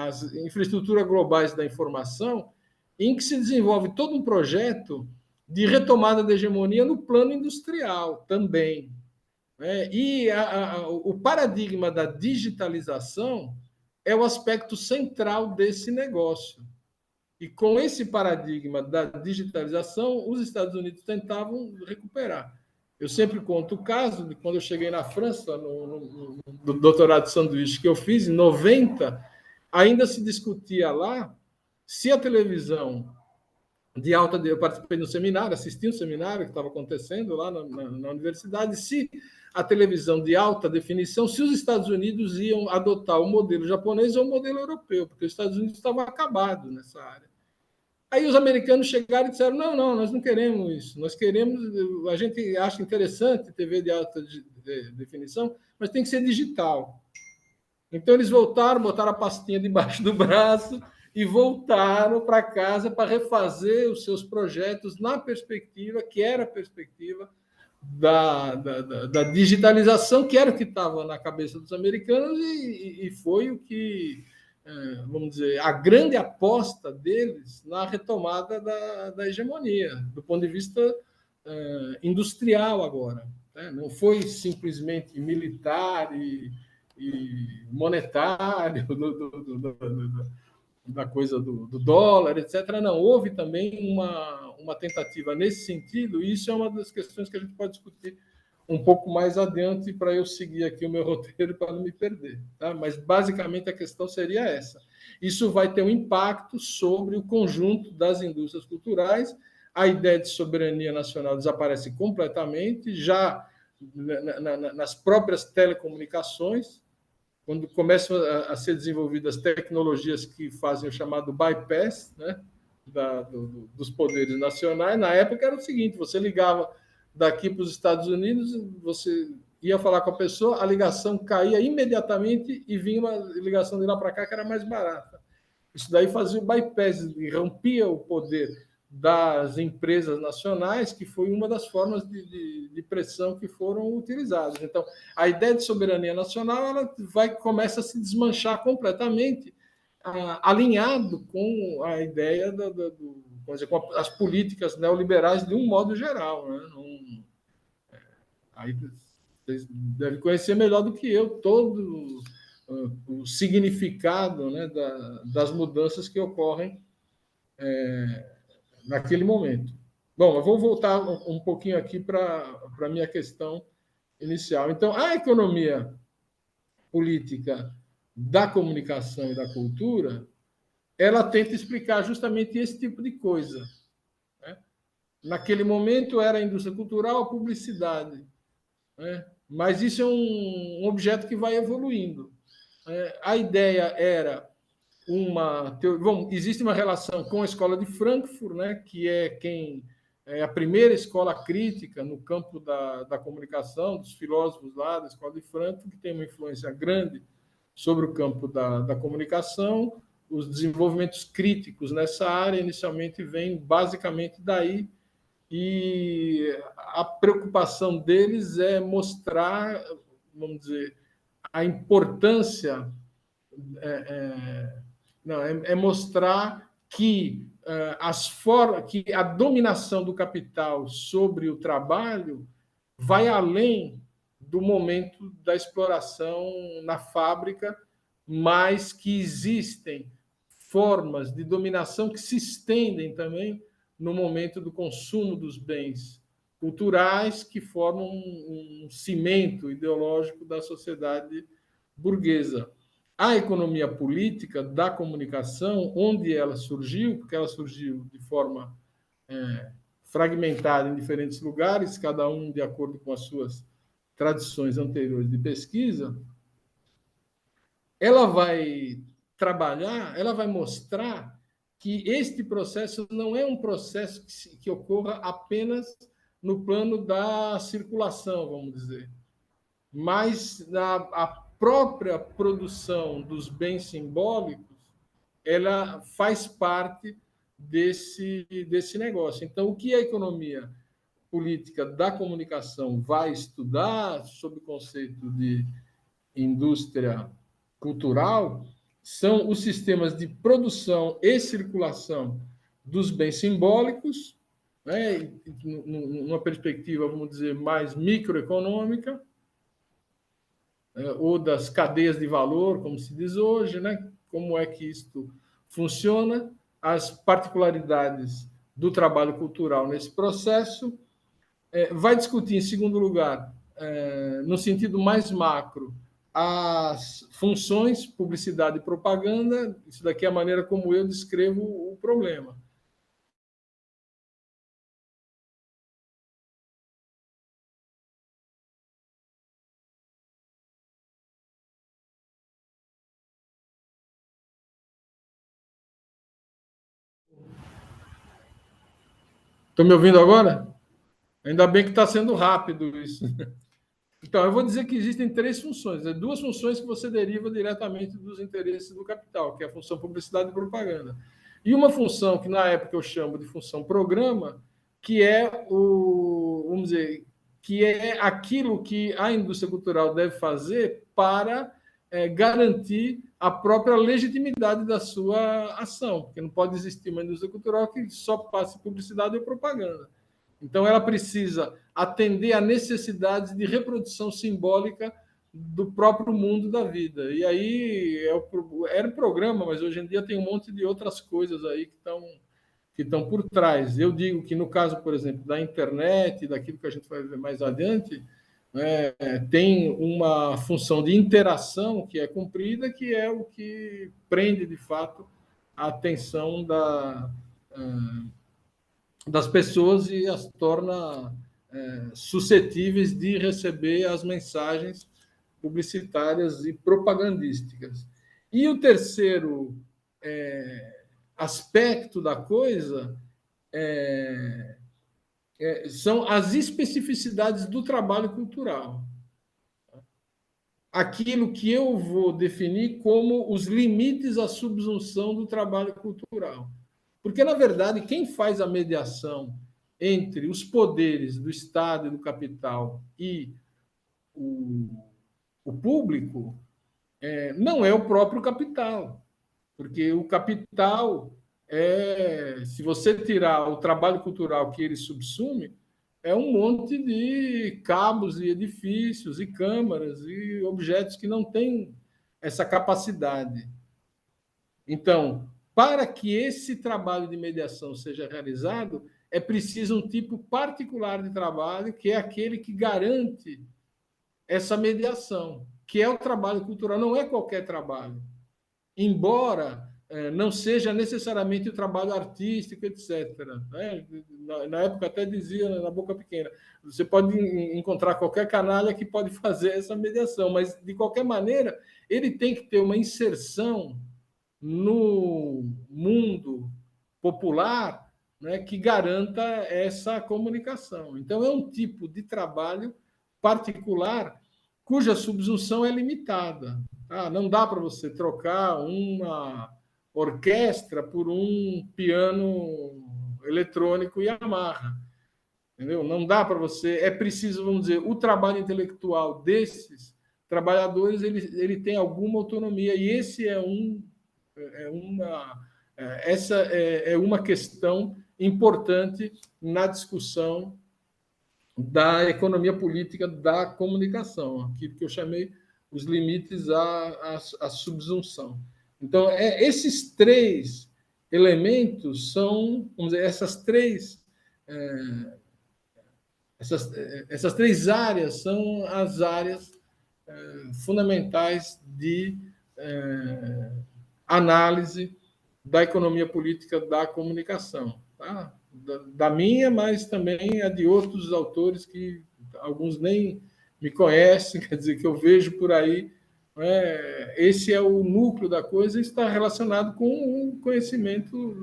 as infraestruturas globais da informação, em que se desenvolve todo um projeto de retomada da hegemonia no plano industrial também, né? E o paradigma da digitalização é o aspecto central desse negócio. E com esse paradigma da digitalização, os Estados Unidos tentavam recuperar. Eu sempre conto o caso de quando eu cheguei na França, no doutorado de sanduíche que eu fiz, em 90, ainda se discutia lá se a televisão de alta. Eu participei de um seminário, assisti um seminário que estava acontecendo lá na universidade, se a televisão de alta definição, se os Estados Unidos iam adotar o modelo japonês ou o modelo europeu, porque os Estados Unidos estavam acabados nessa área. Aí os americanos chegaram e disseram: não, não, nós não queremos isso. Nós queremos, a gente acha interessante TV de alta definição, mas tem que ser digital. Então eles voltaram, botaram a pastinha debaixo do braço e voltaram para casa para refazer os seus projetos na perspectiva, que era a perspectiva da digitalização, que era o que estava na cabeça dos americanos, e foi o que, vamos dizer, a grande aposta deles na retomada da hegemonia, do ponto de vista industrial agora. Né? Não foi simplesmente militar e monetário, da coisa do dólar, etc. Não, houve também uma tentativa nesse sentido, e isso é uma das questões que a gente pode discutir um pouco mais adiante para eu seguir aqui o meu roteiro para não me perder. Tá? Mas, basicamente, a questão seria essa. Isso vai ter um impacto sobre o conjunto das indústrias culturais, a ideia de soberania nacional desaparece completamente, já nas próprias telecomunicações, quando começam a ser desenvolvidas tecnologias que fazem o chamado bypass, né, dos poderes nacionais. Na época era o seguinte: você ligava daqui para os Estados Unidos, você ia falar com a pessoa, a ligação caía imediatamente e vinha uma ligação de lá para cá que era mais barata. Isso daí fazia o bypass, rompia o poder das empresas nacionais, que foi uma das formas de pressão que foram utilizadas. Então, a ideia de soberania nacional começa a se desmanchar completamente, alinhado com a ideia vamos dizer, com as políticas neoliberais de um modo geral. Né? Aí vocês devem conhecer melhor do que eu todo o significado, né, das mudanças que ocorrem naquele momento. Bom, eu vou voltar um pouquinho aqui para a minha questão inicial. Então, a economia política da comunicação e da cultura, ela tenta explicar justamente esse tipo de coisa. Né? Naquele momento era a indústria cultural, a publicidade. Né? Mas isso é um objeto que vai evoluindo. A ideia era bom, existe uma relação com a escola de Frankfurt, né, que é a primeira escola crítica no campo da comunicação, dos filósofos lá da escola de Frankfurt, que tem uma influência grande sobre o campo da comunicação. Os desenvolvimentos críticos nessa área inicialmente vêm basicamente daí, e a preocupação deles é mostrar, vamos dizer, a importância Não, é mostrar que que a dominação do capital sobre o trabalho vai além do momento da exploração na fábrica, mas que existem formas de dominação que se estendem também no momento do consumo dos bens culturais, que formam um cimento ideológico da sociedade burguesa. A economia política da comunicação, onde ela surgiu, porque ela surgiu de forma fragmentada em diferentes lugares, cada um de acordo com as suas tradições anteriores de pesquisa, ela vai trabalhar, ela vai mostrar que este processo não é um processo que ocorra apenas no plano da circulação, vamos dizer, mas a própria produção dos bens simbólicos, ela faz parte desse negócio. Então, o que a economia política da comunicação vai estudar sob o conceito de indústria cultural são os sistemas de produção e circulação dos bens simbólicos, né, numa perspectiva, vamos dizer, mais microeconômica, ou das cadeias de valor, como se diz hoje, né? Como é que isto funciona, as particularidades do trabalho cultural nesse processo. Vai discutir, em segundo lugar, no sentido mais macro, as funções, publicidade e propaganda. Isso daqui é a maneira como eu descrevo o problema. Estão me ouvindo agora? Ainda bem que está sendo rápido isso. Então, eu vou dizer que existem três funções, duas funções que você deriva diretamente dos interesses do capital, que é a função publicidade e propaganda. E uma função que, na época, eu chamo de função programa, que é vamos dizer, que é aquilo que a indústria cultural deve fazer para garantir a própria legitimidade da sua ação, porque não pode existir uma indústria cultural que só passe publicidade ou propaganda. Então, ela precisa atender a necessidades de reprodução simbólica do próprio mundo da vida. E aí era um programa, mas hoje em dia tem um monte de outras coisas aí que estão por trás. Eu digo que no caso, por exemplo, da internet, daquilo que a gente vai ver mais adiante, tem uma função de interação que é cumprida, que é o que prende, de fato, a atenção das pessoas e as torna suscetíveis de receber as mensagens publicitárias e propagandísticas. E o terceiro aspecto da coisa são as especificidades do trabalho cultural. Aquilo que eu vou definir como os limites à subsunção do trabalho cultural. Porque, na verdade, quem faz a mediação entre os poderes do Estado e do capital e o público não é o próprio capital. Porque o capital, se você tirar o trabalho cultural que ele subsume, é um monte de cabos e edifícios e câmaras e objetos que não têm essa capacidade. Então, para que esse trabalho de mediação seja realizado, é preciso um tipo particular de trabalho, que é aquele que garante essa mediação, que é o trabalho cultural, não é qualquer trabalho. Embora não seja necessariamente o trabalho artístico, etc. Na época até dizia na boca pequena, você pode encontrar qualquer canalha que pode fazer essa mediação, mas de qualquer maneira ele tem que ter uma inserção no mundo popular, né, que garanta essa comunicação. Então é um tipo de trabalho particular cuja subsunção é limitada. Não dá para você trocar uma orquestra por um piano eletrônico Yamaha. Entendeu? Não dá para você. É preciso, vamos dizer, o trabalho intelectual desses trabalhadores ele tem alguma autonomia, e esse essa é uma questão importante na discussão da economia política da comunicação, aquilo que eu chamei os limites à subsunção. Então, esses três elementos são, vamos dizer, essas três áreas são as áreas fundamentais de análise da economia política da comunicação, tá? Da minha, mas também a de outros autores que alguns nem me conhecem, quer dizer, que eu vejo por aí. Esse é o núcleo da coisa e está relacionado com o conhecimento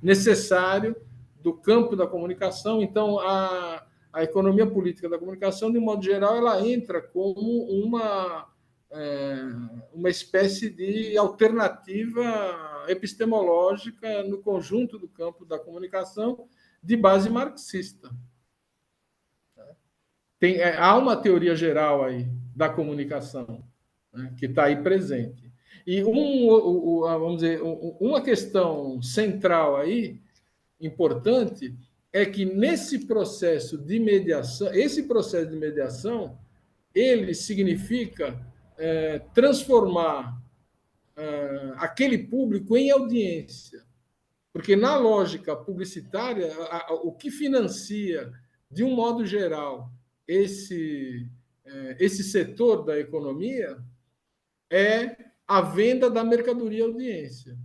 necessário do campo da comunicação. Então, a economia política da comunicação, de modo geral, ela entra como uma espécie de alternativa epistemológica no conjunto do campo da comunicação de base marxista. Há uma teoria geral aí da comunicação, né, que está aí presente. E vamos dizer, uma questão central aí, importante, é que nesse processo de mediação, ele significa transformar aquele público em audiência. Porque na lógica publicitária, o que financia, de um modo geral, esse setor da economia é a venda da mercadoria-audiência.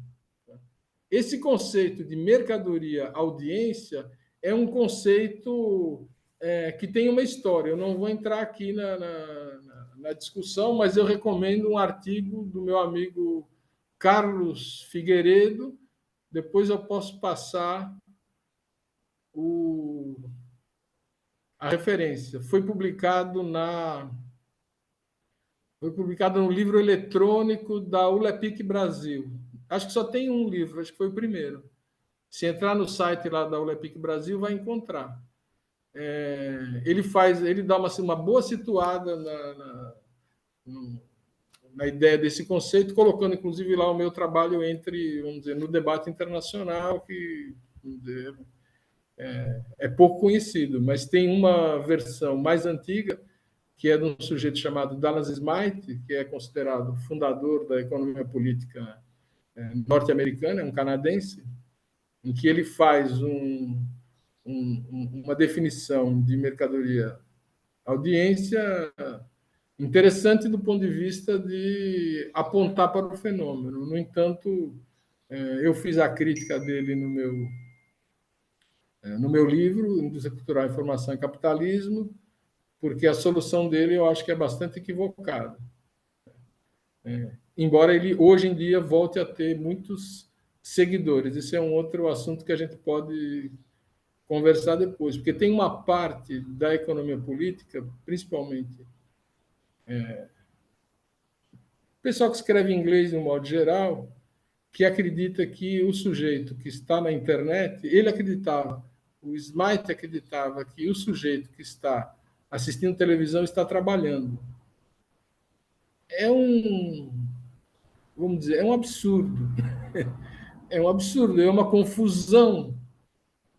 Esse conceito de mercadoria-audiência é um conceito que tem uma história. Eu não vou entrar aqui na discussão, mas eu recomendo um artigo do meu amigo Carlos Figueiredo. Depois eu posso passar a referência. Foi publicado no livro eletrônico da ULEPIC Brasil. Acho que só tem um livro, acho que foi o primeiro. Se entrar no site lá da ULEPIC Brasil, vai encontrar. Ele dá uma boa situada na ideia desse conceito, colocando, inclusive, lá o meu trabalho vamos dizer, no debate internacional, que é pouco conhecido, mas tem uma versão mais antiga, que é de um sujeito chamado Dallas Smith, que é considerado fundador da economia política norte-americana, é um canadense, em que ele faz uma definição de mercadoria-audiência interessante do ponto de vista de apontar para o fenômeno. No entanto, eu fiz a crítica dele no meu livro, Indústria Cultural, Informação e Capitalismo, porque a solução dele eu acho que é bastante equivocada. Embora ele, hoje em dia, volte a ter muitos seguidores. Esse é um outro assunto que a gente pode conversar depois, porque tem uma parte da economia política, principalmente o pessoal que escreve inglês, de um modo geral, que acredita que o sujeito que está na internet, o Smith acreditava que o sujeito que está assistindo televisão está trabalhando. Vamos dizer, é um absurdo. É um absurdo, é uma confusão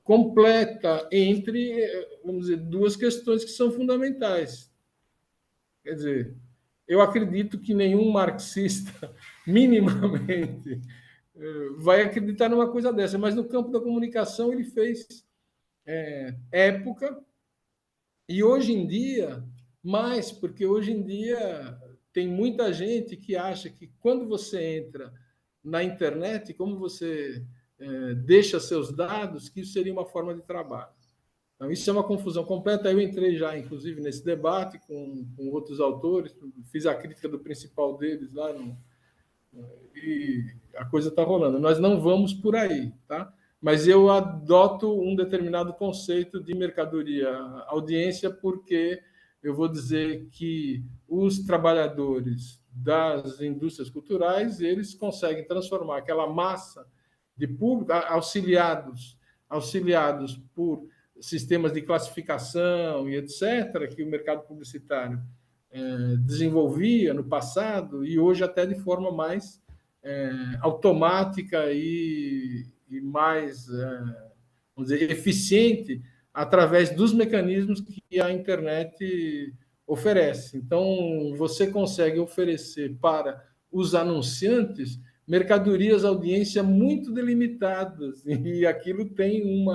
completa entre, vamos dizer, duas questões que são fundamentais. Quer dizer, eu acredito que nenhum marxista, minimamente, vai acreditar numa coisa dessa, mas no campo da comunicação ele fez época, e hoje em dia, mais, porque hoje em dia tem muita gente que acha que quando você entra na internet, como você deixa seus dados, que isso seria uma forma de trabalho. Então, isso é uma confusão completa. Eu entrei já, inclusive, nesse debate com outros autores, fiz a crítica do principal deles lá, e a coisa está rolando. Nós não vamos por aí, tá? Mas eu adoto um determinado conceito de mercadoria-audiência, porque eu vou dizer que os trabalhadores das indústrias culturais, eles conseguem transformar aquela massa de público, auxiliados por sistemas de classificação e etc., que o mercado publicitário desenvolvia no passado, e hoje até de forma mais automática e mais, vamos dizer, eficiente, através dos mecanismos que a internet oferece. Então, você consegue oferecer para os anunciantes mercadorias, audiência muito delimitadas, e aquilo tem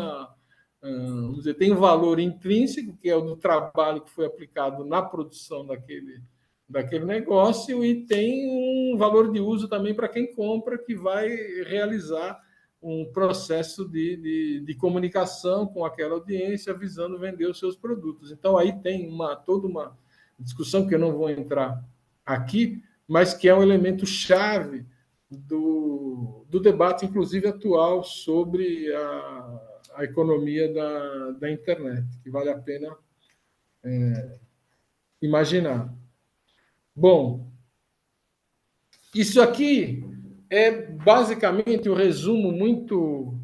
vamos dizer, tem um valor intrínseco, que é o do trabalho que foi aplicado na produção daquele negócio, e tem um valor de uso também para quem compra, que vai realizar um processo de comunicação com aquela audiência, visando vender os seus produtos. Então, aí tem toda uma discussão que eu não vou entrar aqui, mas que é um elemento chave do debate, inclusive atual, sobre a economia da internet, que vale a pena imaginar. Bom, isso aqui é basicamente um resumo muito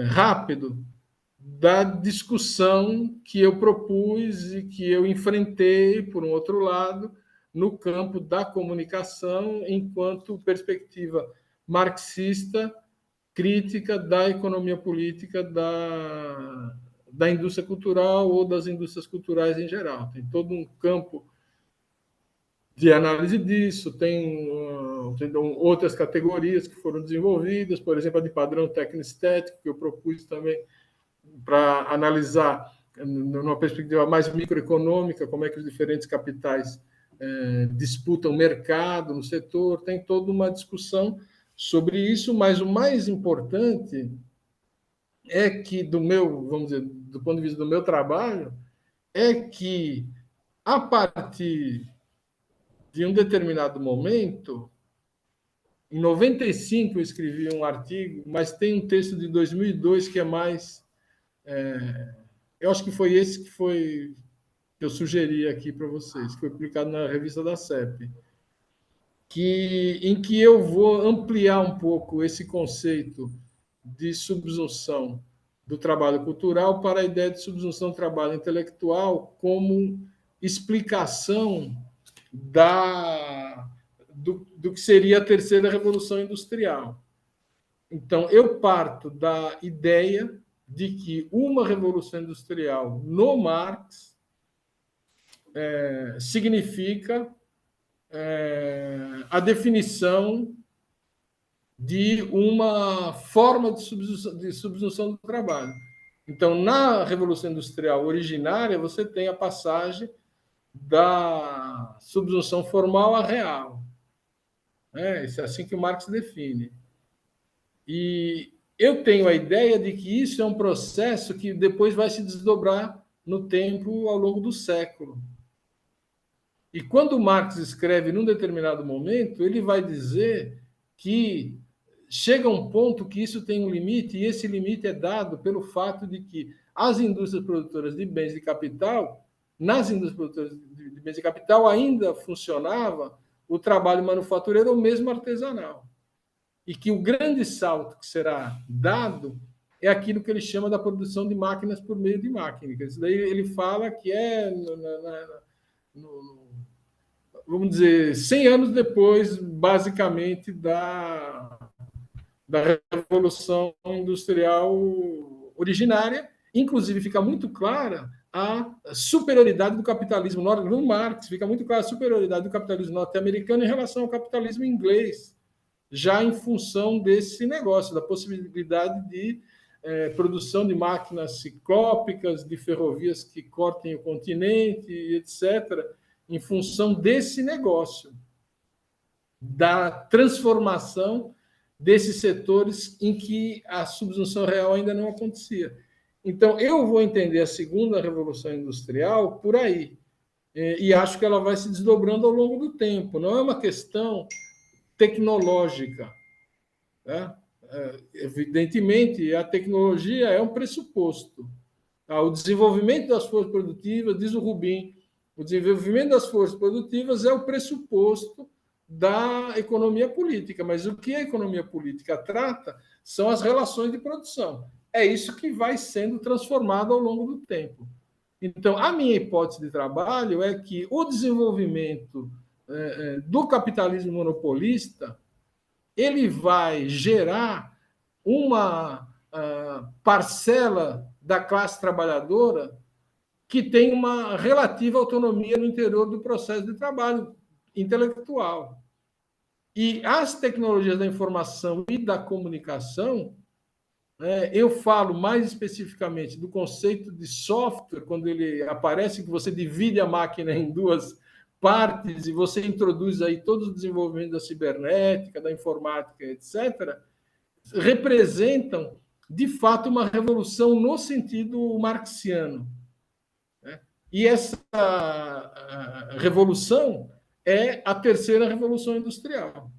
rápido da discussão que eu propus e que eu enfrentei, por um outro lado, no campo da comunicação, enquanto perspectiva marxista crítica da economia política da indústria cultural ou das indústrias culturais em geral. Tem todo um campo de análise disso, tem outras categorias que foram desenvolvidas, por exemplo, a de padrão técnico-estético, que eu propus também para analisar, numa perspectiva mais microeconômica, como é que os diferentes capitais disputam mercado no setor. Tem toda uma discussão sobre isso, mas o mais importante é que, vamos dizer, do ponto de vista do meu trabalho, é que, a partir de um determinado momento, em 95 eu escrevi um artigo, mas tem um texto de 2002 que é mais... eu acho que foi esse que eu sugeri aqui para vocês, que foi publicado na revista da CEP, em que eu vou ampliar um pouco esse conceito de subsunção do trabalho cultural para a ideia de subsunção do trabalho intelectual como explicação do que seria a terceira revolução industrial. Então, eu parto da ideia de que uma revolução industrial no Marx significa a definição de uma forma de subsunção do trabalho. Então, na Revolução Industrial originária, você tem a passagem da subsunção formal à real. Isso é assim que o Marx define. E eu tenho a ideia de que isso é um processo que depois vai se desdobrar no tempo, ao longo do século. E quando Marx escreve num determinado momento, ele vai dizer que chega um ponto que isso tem um limite, e esse limite é dado pelo fato de que as indústrias produtoras de bens de capital, nas indústrias produtoras de bens de capital, ainda funcionava o trabalho manufatureiro ou mesmo artesanal. E que o grande salto que será dado é aquilo que ele chama da produção de máquinas por meio de máquinas. Isso daí ele fala que vamos dizer, 100 anos depois, basicamente, da Revolução Industrial originária. Inclusive, fica muito clara a superioridade do capitalismo no Marx, fica muito clara a superioridade do capitalismo norte-americano em relação ao capitalismo inglês, já em função desse negócio, da possibilidade de produção de máquinas ciclópicas, de ferrovias que cortem o continente, etc., em função desse negócio, da transformação desses setores em que a subsunção real ainda não acontecia. Então, eu vou entender a segunda revolução industrial por aí, e acho que ela vai se desdobrando ao longo do tempo. Não é uma questão tecnológica, né? Evidentemente, a tecnologia é um pressuposto. O desenvolvimento das forças produtivas, diz o Rubin, o desenvolvimento das forças produtivas é o pressuposto da economia política, mas o que a economia política trata são as relações de produção. É isso que vai sendo transformado ao longo do tempo. Então, a minha hipótese de trabalho é que o desenvolvimento do capitalismo monopolista ele vai gerar uma parcela da classe trabalhadora que tem uma relativa autonomia no interior do processo de trabalho intelectual. E as tecnologias da informação e da comunicação, eu falo mais especificamente do conceito de software, quando ele aparece, que você divide a máquina em duas partes e você introduz aí todo o desenvolvimento da cibernética, da informática, etc., representam, de fato, uma revolução no sentido marxiano. E essa revolução é a terceira revolução industrial,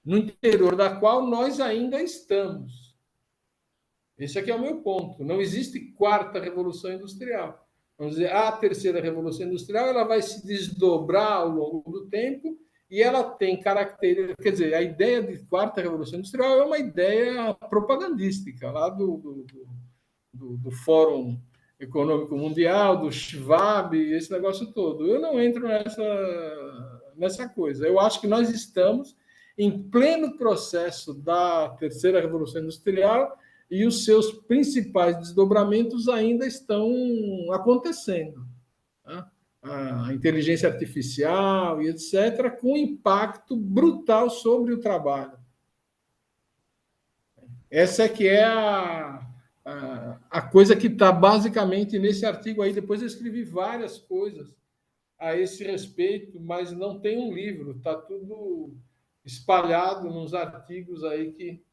no interior da qual nós ainda estamos. Esse aqui é o meu ponto. Não existe quarta revolução industrial. Vamos dizer, a terceira revolução industrial ela vai se desdobrar ao longo do tempo e ela tem características. Quer dizer, a ideia de quarta revolução industrial é uma ideia propagandística lá do Fórum Econômico Mundial, do Schwab, esse negócio todo. Eu não entro nessa coisa. Eu acho que nós estamos em pleno processo da terceira revolução industrial e os seus principais desdobramentos ainda estão acontecendo. Tá? A inteligência artificial e etc., com impacto brutal sobre o trabalho. Essa é que é a coisa que está basicamente nesse artigo aí. Depois eu escrevi várias coisas a esse respeito, mas não tem um livro, está tudo espalhado nos artigos aí que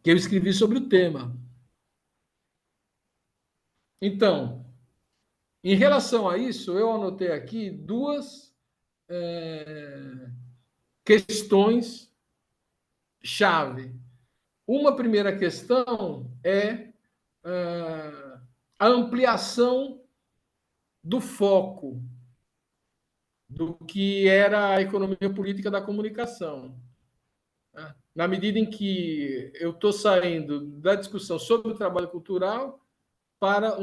eu escrevi sobre o tema. Então, em relação a isso, eu anotei aqui duas questões chave. Uma primeira questão é a ampliação do foco do que era a economia política da comunicação. Na medida em que eu estou saindo da discussão sobre o trabalho cultural para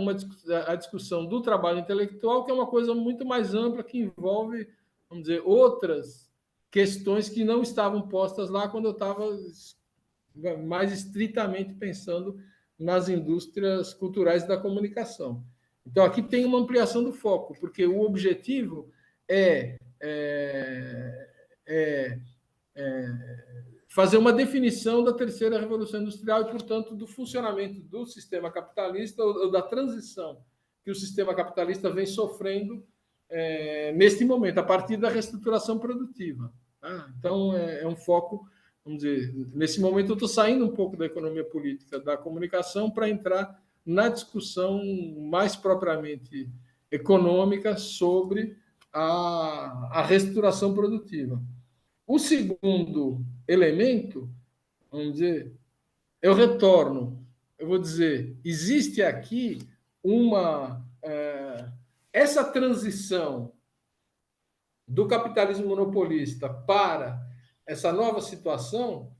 a discussão do trabalho intelectual, que é uma coisa muito mais ampla, que envolve, vamos dizer, outras questões que não estavam postas lá quando eu estava mais estritamente pensando nas indústrias culturais da comunicação. Então, aqui tem uma ampliação do foco, porque o objetivo é fazer uma definição da terceira revolução industrial e, portanto, do funcionamento do sistema capitalista ou da transição que o sistema capitalista vem sofrendo neste momento, a partir da reestruturação produtiva. Tá? Então, é um foco, vamos dizer, nesse momento eu estou saindo um pouco da economia política da comunicação para entrar na discussão mais propriamente econômica sobre a reestruturação produtiva. O segundo elemento, vamos dizer, eu retorno, eu vou dizer, existe aqui essa transição do capitalismo monopolista para essa nova situação,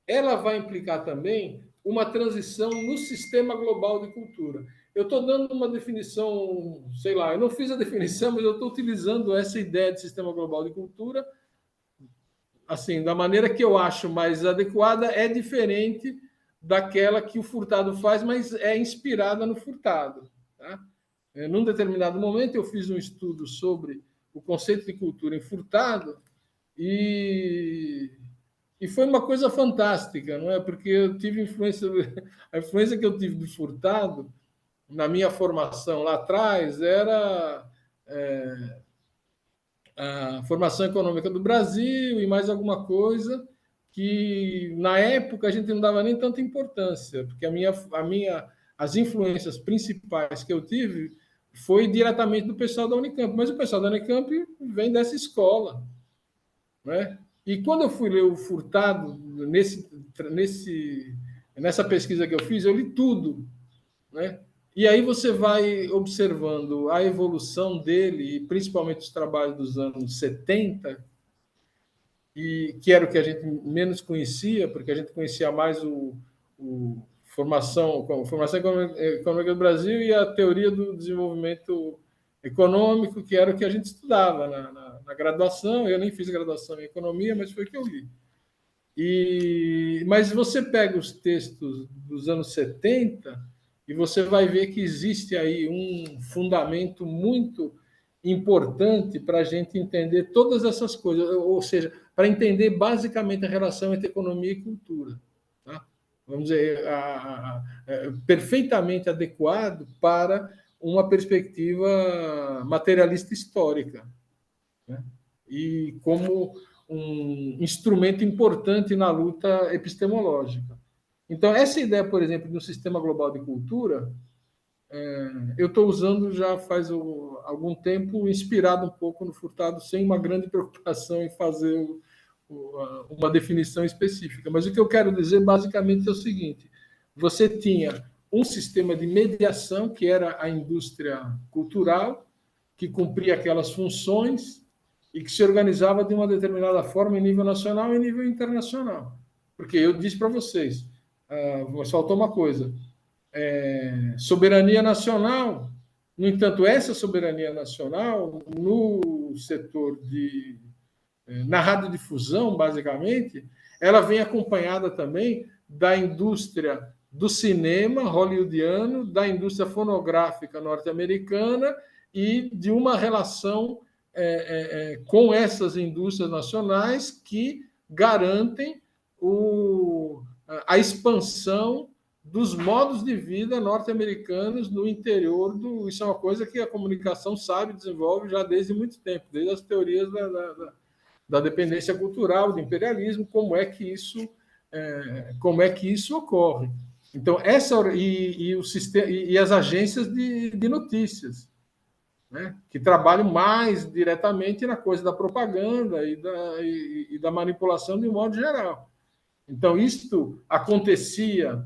ela vai implicar também uma transição no sistema global de cultura. Eu estou dando uma definição, sei lá, eu não fiz a definição, mas eu estou utilizando essa ideia de sistema global de cultura assim, da maneira que eu acho mais adequada, é diferente daquela que o Furtado faz, mas é inspirada no Furtado. Tá? Num determinado momento, eu fiz um estudo sobre o conceito de cultura em Furtado e foi uma coisa fantástica, não é? Porque eu tive influência, a influência que eu tive do Furtado na minha formação lá atrás era a formação econômica do Brasil e mais alguma coisa que na época a gente não dava nem tanta importância, porque as influências principais que eu tive foi diretamente do pessoal da Unicamp, mas o pessoal da Unicamp vem dessa escola, né? E quando eu fui ler o Furtado nessa pesquisa que eu fiz, eu li tudo, né? E aí você vai observando a evolução dele, e principalmente os trabalhos dos anos 70, e que era o que a gente menos conhecia, porque a gente conhecia mais o formação econômica do Brasil e a teoria do desenvolvimento econômico, que era o que a gente estudava na graduação. Eu nem fiz graduação em economia, mas foi o que eu li. Mas você pega os textos dos anos 70 e você vai ver que existe aí um fundamento muito importante para a gente entender todas essas coisas, ou seja, para entender basicamente a relação entre economia e cultura. Tá? Vamos dizer, perfeitamente adequado para uma perspectiva materialista histórica, né? E como um instrumento importante na luta epistemológica. Então, essa ideia, por exemplo, de um sistema global de cultura, eu estou usando já faz algum tempo, inspirado um pouco no Furtado, sem uma grande preocupação em fazer uma definição específica. Mas o que eu quero dizer, basicamente, é o seguinte: você tinha um sistema de mediação, que era a indústria cultural, que cumpria aquelas funções e que se organizava de uma determinada forma em nível nacional e em nível internacional. Porque eu disse para vocês, mas faltou uma coisa: soberania nacional. No entanto, essa soberania nacional, no setor na radiodifusão, basicamente, ela vem acompanhada também da indústria do cinema hollywoodiano, da indústria fonográfica norte-americana e de uma relação com essas indústrias nacionais que garantem a expansão dos modos de vida norte-americanos no interior do... Isso é uma coisa que a comunicação sabe, desenvolve já desde muito tempo, desde as teorias da dependência cultural, do imperialismo, como é que isso ocorre. Então, o sistema, e as agências de notícias, né, que trabalham mais diretamente na coisa da propaganda e da manipulação de um modo geral. Então, isto acontecia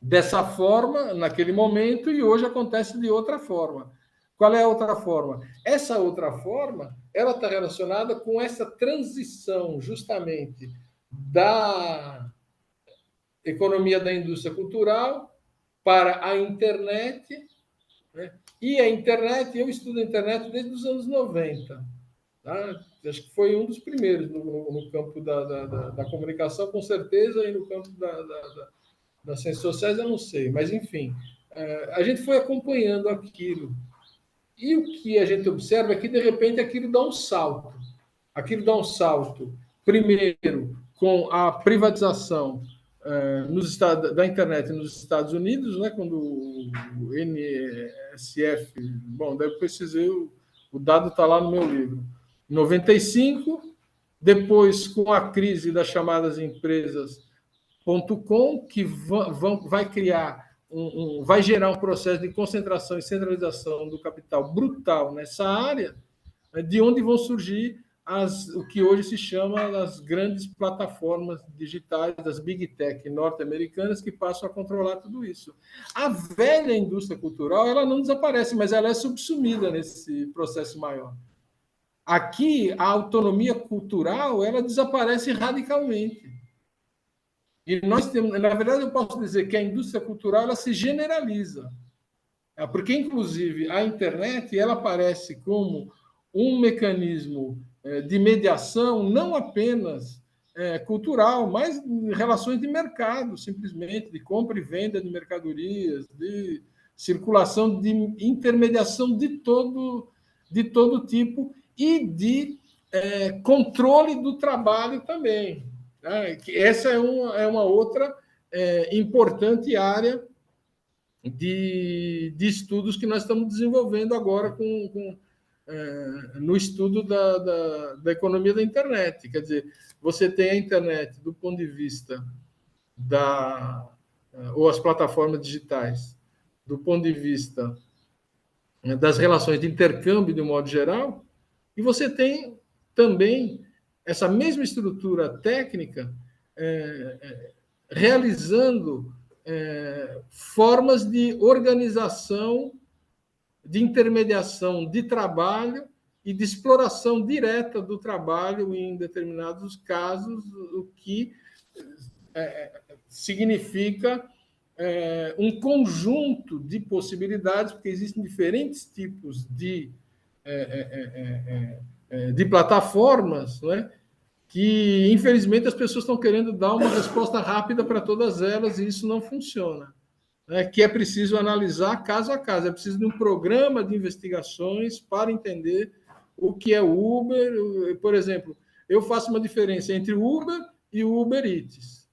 dessa forma naquele momento e hoje acontece de outra forma. Qual é a outra forma? Essa outra forma, ela está relacionada com essa transição justamente da economia da indústria cultural para a internet, né? E a internet, eu estudo a internet desde os anos 90. Tá? Acho que foi um dos primeiros no campo da comunicação, com certeza, e no campo das ciências sociais, eu não sei. Mas, enfim, a gente foi acompanhando aquilo. E o que a gente observa é que, de repente, aquilo dá um salto. Aquilo dá um salto, primeiro, com a privatização da internet nos Estados Unidos, né, quando o NSF... Bom, daí eu precisei... O dado está lá no meu livro. Em 95, depois, com a crise das chamadas empresas.com, que vai criar vai gerar um processo de concentração e centralização do capital brutal nessa área, de onde vão surgir o que hoje se chama as grandes plataformas digitais, das big tech norte-americanas, que passam a controlar tudo isso. A velha indústria cultural, ela não desaparece, mas ela é subsumida nesse processo maior. Aqui, a autonomia cultural, ela desaparece radicalmente. E nós temos, na verdade, eu posso dizer que a indústria cultural ela se generaliza, porque, inclusive, a internet ela aparece como um mecanismo de mediação não apenas cultural, mas relações de mercado, simplesmente, de compra e venda de mercadorias, de circulação, de intermediação de todo tipo e de controle do trabalho também. Essa é uma outra importante área de estudos que nós estamos desenvolvendo agora no estudo da economia da internet. Quer dizer, você tem a internet do ponto de vista ou as plataformas digitais, do ponto de vista das relações de intercâmbio de um modo geral, e você tem também essa mesma estrutura técnica realizando formas de organização, de intermediação de trabalho e de exploração direta do trabalho em determinados casos, o que significa um conjunto de possibilidades, porque existem diferentes tipos de plataformas, não é? Que, infelizmente, as pessoas estão querendo dar uma resposta rápida para todas elas e isso não funciona. Né? Que é preciso analisar caso a caso, é preciso de um programa de investigações para entender o que é o Uber. Por exemplo, eu faço uma diferença entre o Uber e o Uber Eats.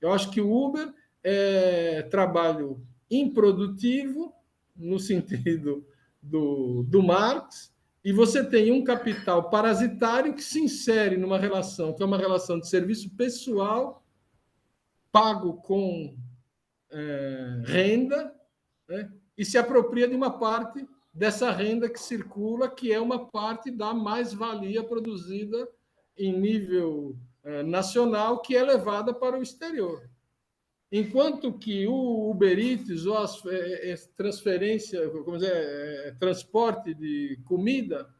Eu acho que o Uber é trabalho improdutivo, no sentido do Marx, e você tem um capital parasitário que se insere numa relação, que é uma relação de serviço pessoal, pago com renda, né? E se apropria de uma parte dessa renda que circula, que é uma parte da mais-valia produzida em nível nacional, que é levada para o exterior. Enquanto que o Uber Eats, ou as transferência, como dizer, transporte de comida,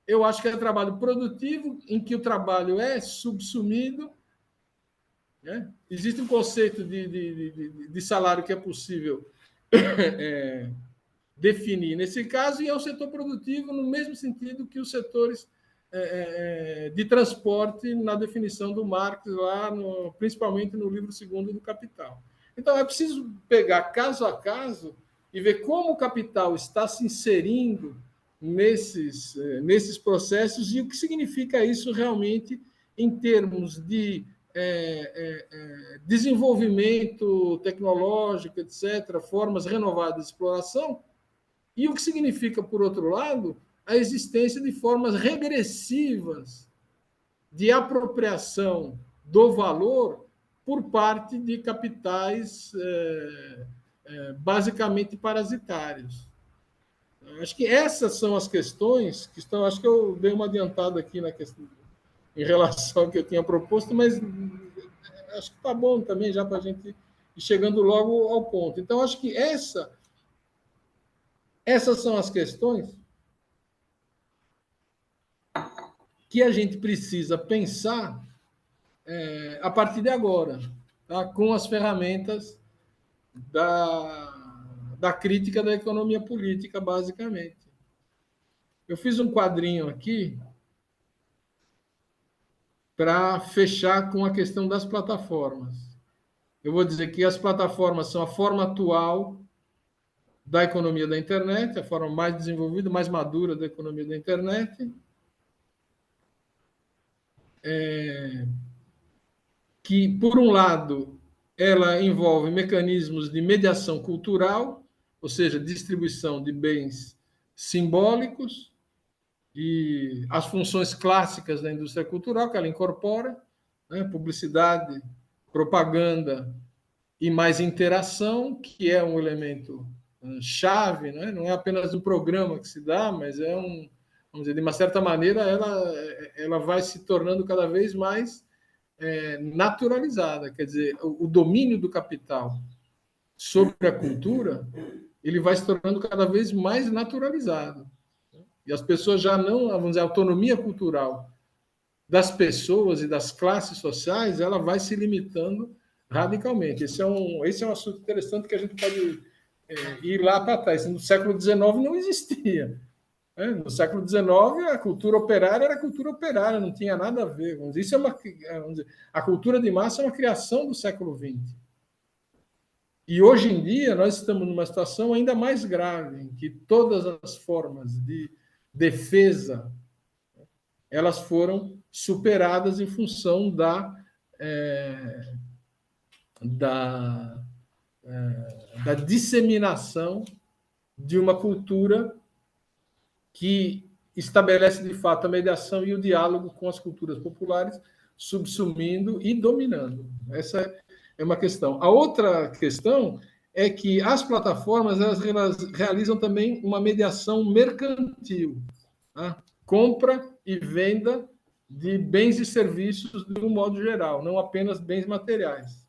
eu acho que é trabalho produtivo, em que o trabalho é subsumido, né? Existe um conceito de salário que é possível definir nesse caso, e é um setor produtivo no mesmo sentido que os setores de transporte na definição do Marx, lá principalmente no livro segundo do Capital. Então, é preciso pegar caso a caso e ver como o capital está se inserindo nesses processos e o que significa isso realmente em termos de desenvolvimento tecnológico, etc., formas renovadas de exploração, e o que significa, por outro lado, a existência de formas regressivas de apropriação do valor por parte de capitais basicamente parasitários. Acho que essas são as questões que estão. Acho que eu dei uma adiantada aqui na questão em relação ao que eu tinha proposto, mas acho que está bom também já para a gente ir chegando logo ao ponto. Então, acho que essas são as questões que a gente precisa pensar a partir de agora, tá? Com as ferramentas da crítica da economia política, basicamente. Eu fiz um quadrinho aqui para fechar com a questão das plataformas. Eu vou dizer que as plataformas são a forma atual da economia da internet, a forma mais desenvolvida, mais madura da economia da internet, que, por um lado, ela envolve mecanismos de mediação cultural, ou seja, distribuição de bens simbólicos, e as funções clássicas da indústria cultural que ela incorpora, né? Publicidade, propaganda e mais interação, que é um elemento chave, né? Não é apenas um programa que se dá, mas é vamos dizer, de uma certa maneira, ela vai se tornando cada vez mais naturalizada, quer dizer, o domínio do capital sobre a cultura, ele vai se tornando cada vez mais naturalizado. E as pessoas já não, vamos dizer, a autonomia cultural das pessoas e das classes sociais, ela vai se limitando radicalmente. Esse é um assunto interessante que a gente pode ir lá para trás. No século XIX não existia. Né? No século XIX, a cultura operária era cultura operária, não tinha nada a ver. Isso vamos dizer, a cultura de massa é uma criação do século XX. E hoje em dia nós estamos numa situação ainda mais grave, em que todas as formas de defesa elas foram superadas em função da disseminação de uma cultura que estabelece, de fato, a mediação e o diálogo com as culturas populares, subsumindo e dominando. Essa é uma questão. A outra questão é que as plataformas elas realizam também uma mediação mercantil, tá? Compra e venda de bens e serviços de um modo geral, não apenas bens materiais.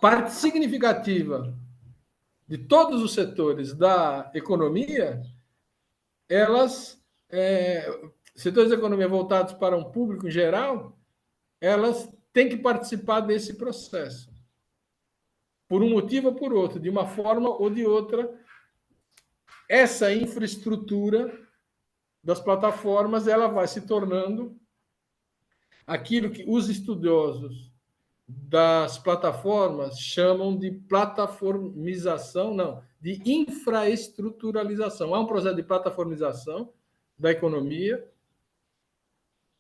Parte significativa de todos os setores da economia, setores da economia voltados para um público em geral, elas têm que participar desse processo. Por um motivo ou por outro, de uma forma ou de outra, essa infraestrutura das plataformas ela vai se tornando aquilo que os estudiosos das plataformas chamam de plataformização, não, de infraestruturalização. Há um processo de plataformização da economia,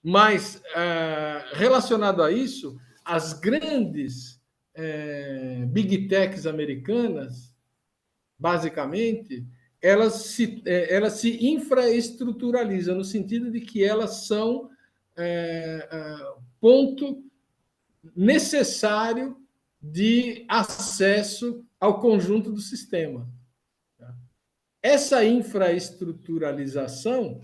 mas relacionado a isso, as grandes big techs americanas, basicamente, elas se infraestruturalizam no sentido de que elas são ponto necessário de acesso ao conjunto do sistema. Essa infraestruturalização,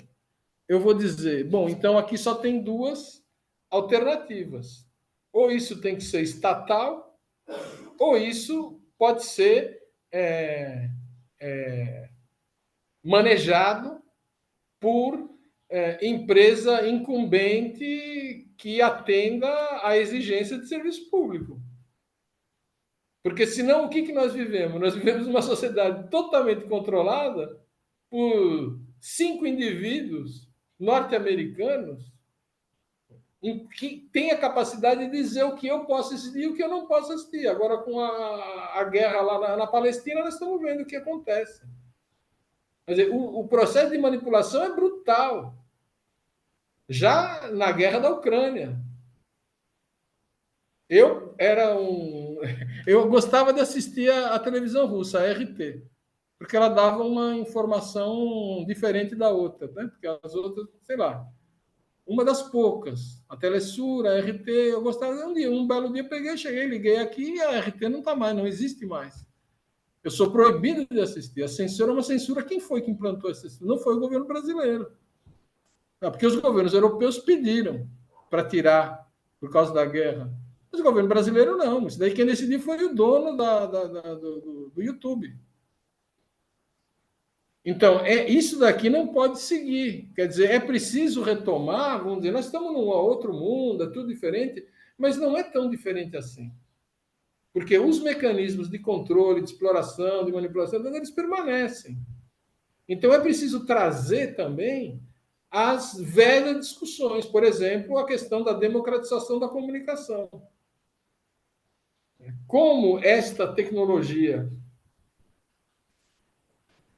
eu vou dizer, bom, então aqui só tem duas alternativas. Ou isso tem que ser estatal, ou isso pode ser manejado por empresa incumbente que atenda à exigência de serviço público. Porque senão o que nós vivemos? Nós vivemos uma sociedade totalmente controlada por 5 indivíduos norte-americanos que têm a capacidade de dizer o que eu posso assistir e o que eu não posso assistir. Agora, com a guerra lá na Palestina, nós estamos vendo o que acontece. Quer dizer, o processo de manipulação é brutal. Já na guerra da Ucrânia, eu gostava de assistir a televisão russa, a RT, porque ela dava uma informação diferente da outra, né? Porque as outras, sei lá, uma das poucas, a Telesur, a RT, eu gostava um belo dia peguei, cheguei, liguei aqui e a RT não está mais, não existe mais. Eu sou proibido de assistir. A censura é uma censura. Quem foi que implantou essa censura? Não foi o governo brasileiro. Não, porque os governos europeus pediram para tirar por causa da guerra. Mas o governo brasileiro não. Isso daí quem decidiu foi o dono do YouTube. Então, isso daqui não pode seguir. Quer dizer, é preciso retomar, vamos dizer, nós estamos num outro mundo, é tudo diferente, mas não é tão diferente assim. Porque os mecanismos de controle, de exploração, de manipulação, eles permanecem. Então, é preciso trazer também as velhas discussões, por exemplo, a questão da democratização da comunicação. Como esta tecnologia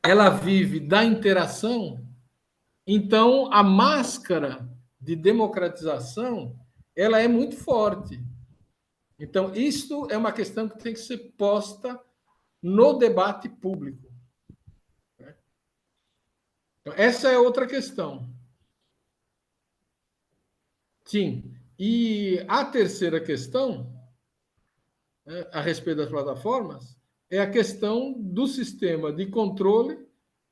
ela vive da interação, então a máscara de democratização ela é muito forte. Então, isso é uma questão que tem que ser posta no debate público. Então, essa é outra questão. Sim. E a terceira questão, a respeito das plataformas, é a questão do sistema de controle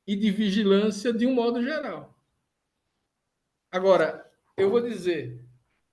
e de vigilância de um modo geral. Agora, eu vou dizer,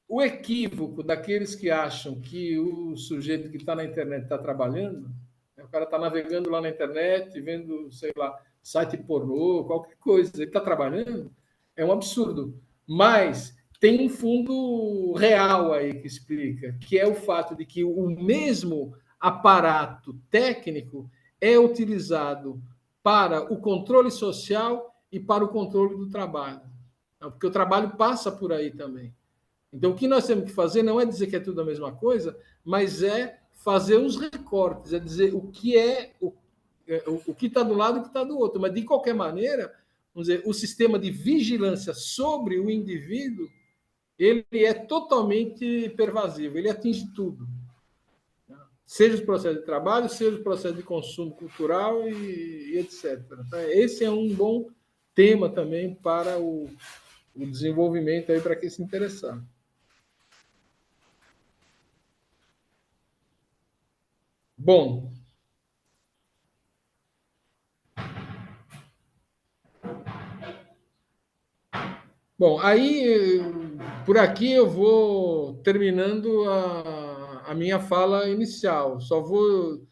o equívoco daqueles que acham que o sujeito que está na internet está trabalhando, o cara está navegando lá na internet, vendo, sei lá, site pornô, qualquer coisa, ele está trabalhando, é um absurdo. Mas tem um fundo real aí que explica, que é o fato de que o mesmo aparato técnico é utilizado para o controle social e para o controle do trabalho. Porque o trabalho passa por aí também. Então, o que nós temos que fazer não é dizer que é tudo a mesma coisa, mas é fazer os recortes, é dizer o que o que está do lado e o que está do outro. Mas, de qualquer maneira, vamos dizer, o sistema de vigilância sobre o indivíduo ele é totalmente pervasivo, ele atinge tudo. Seja os processos de trabalho, seja os processos de consumo cultural e etc. Esse é um bom tema também para o desenvolvimento aí para quem se interessar. Bom, aí por aqui eu vou terminando a minha fala inicial. Só vou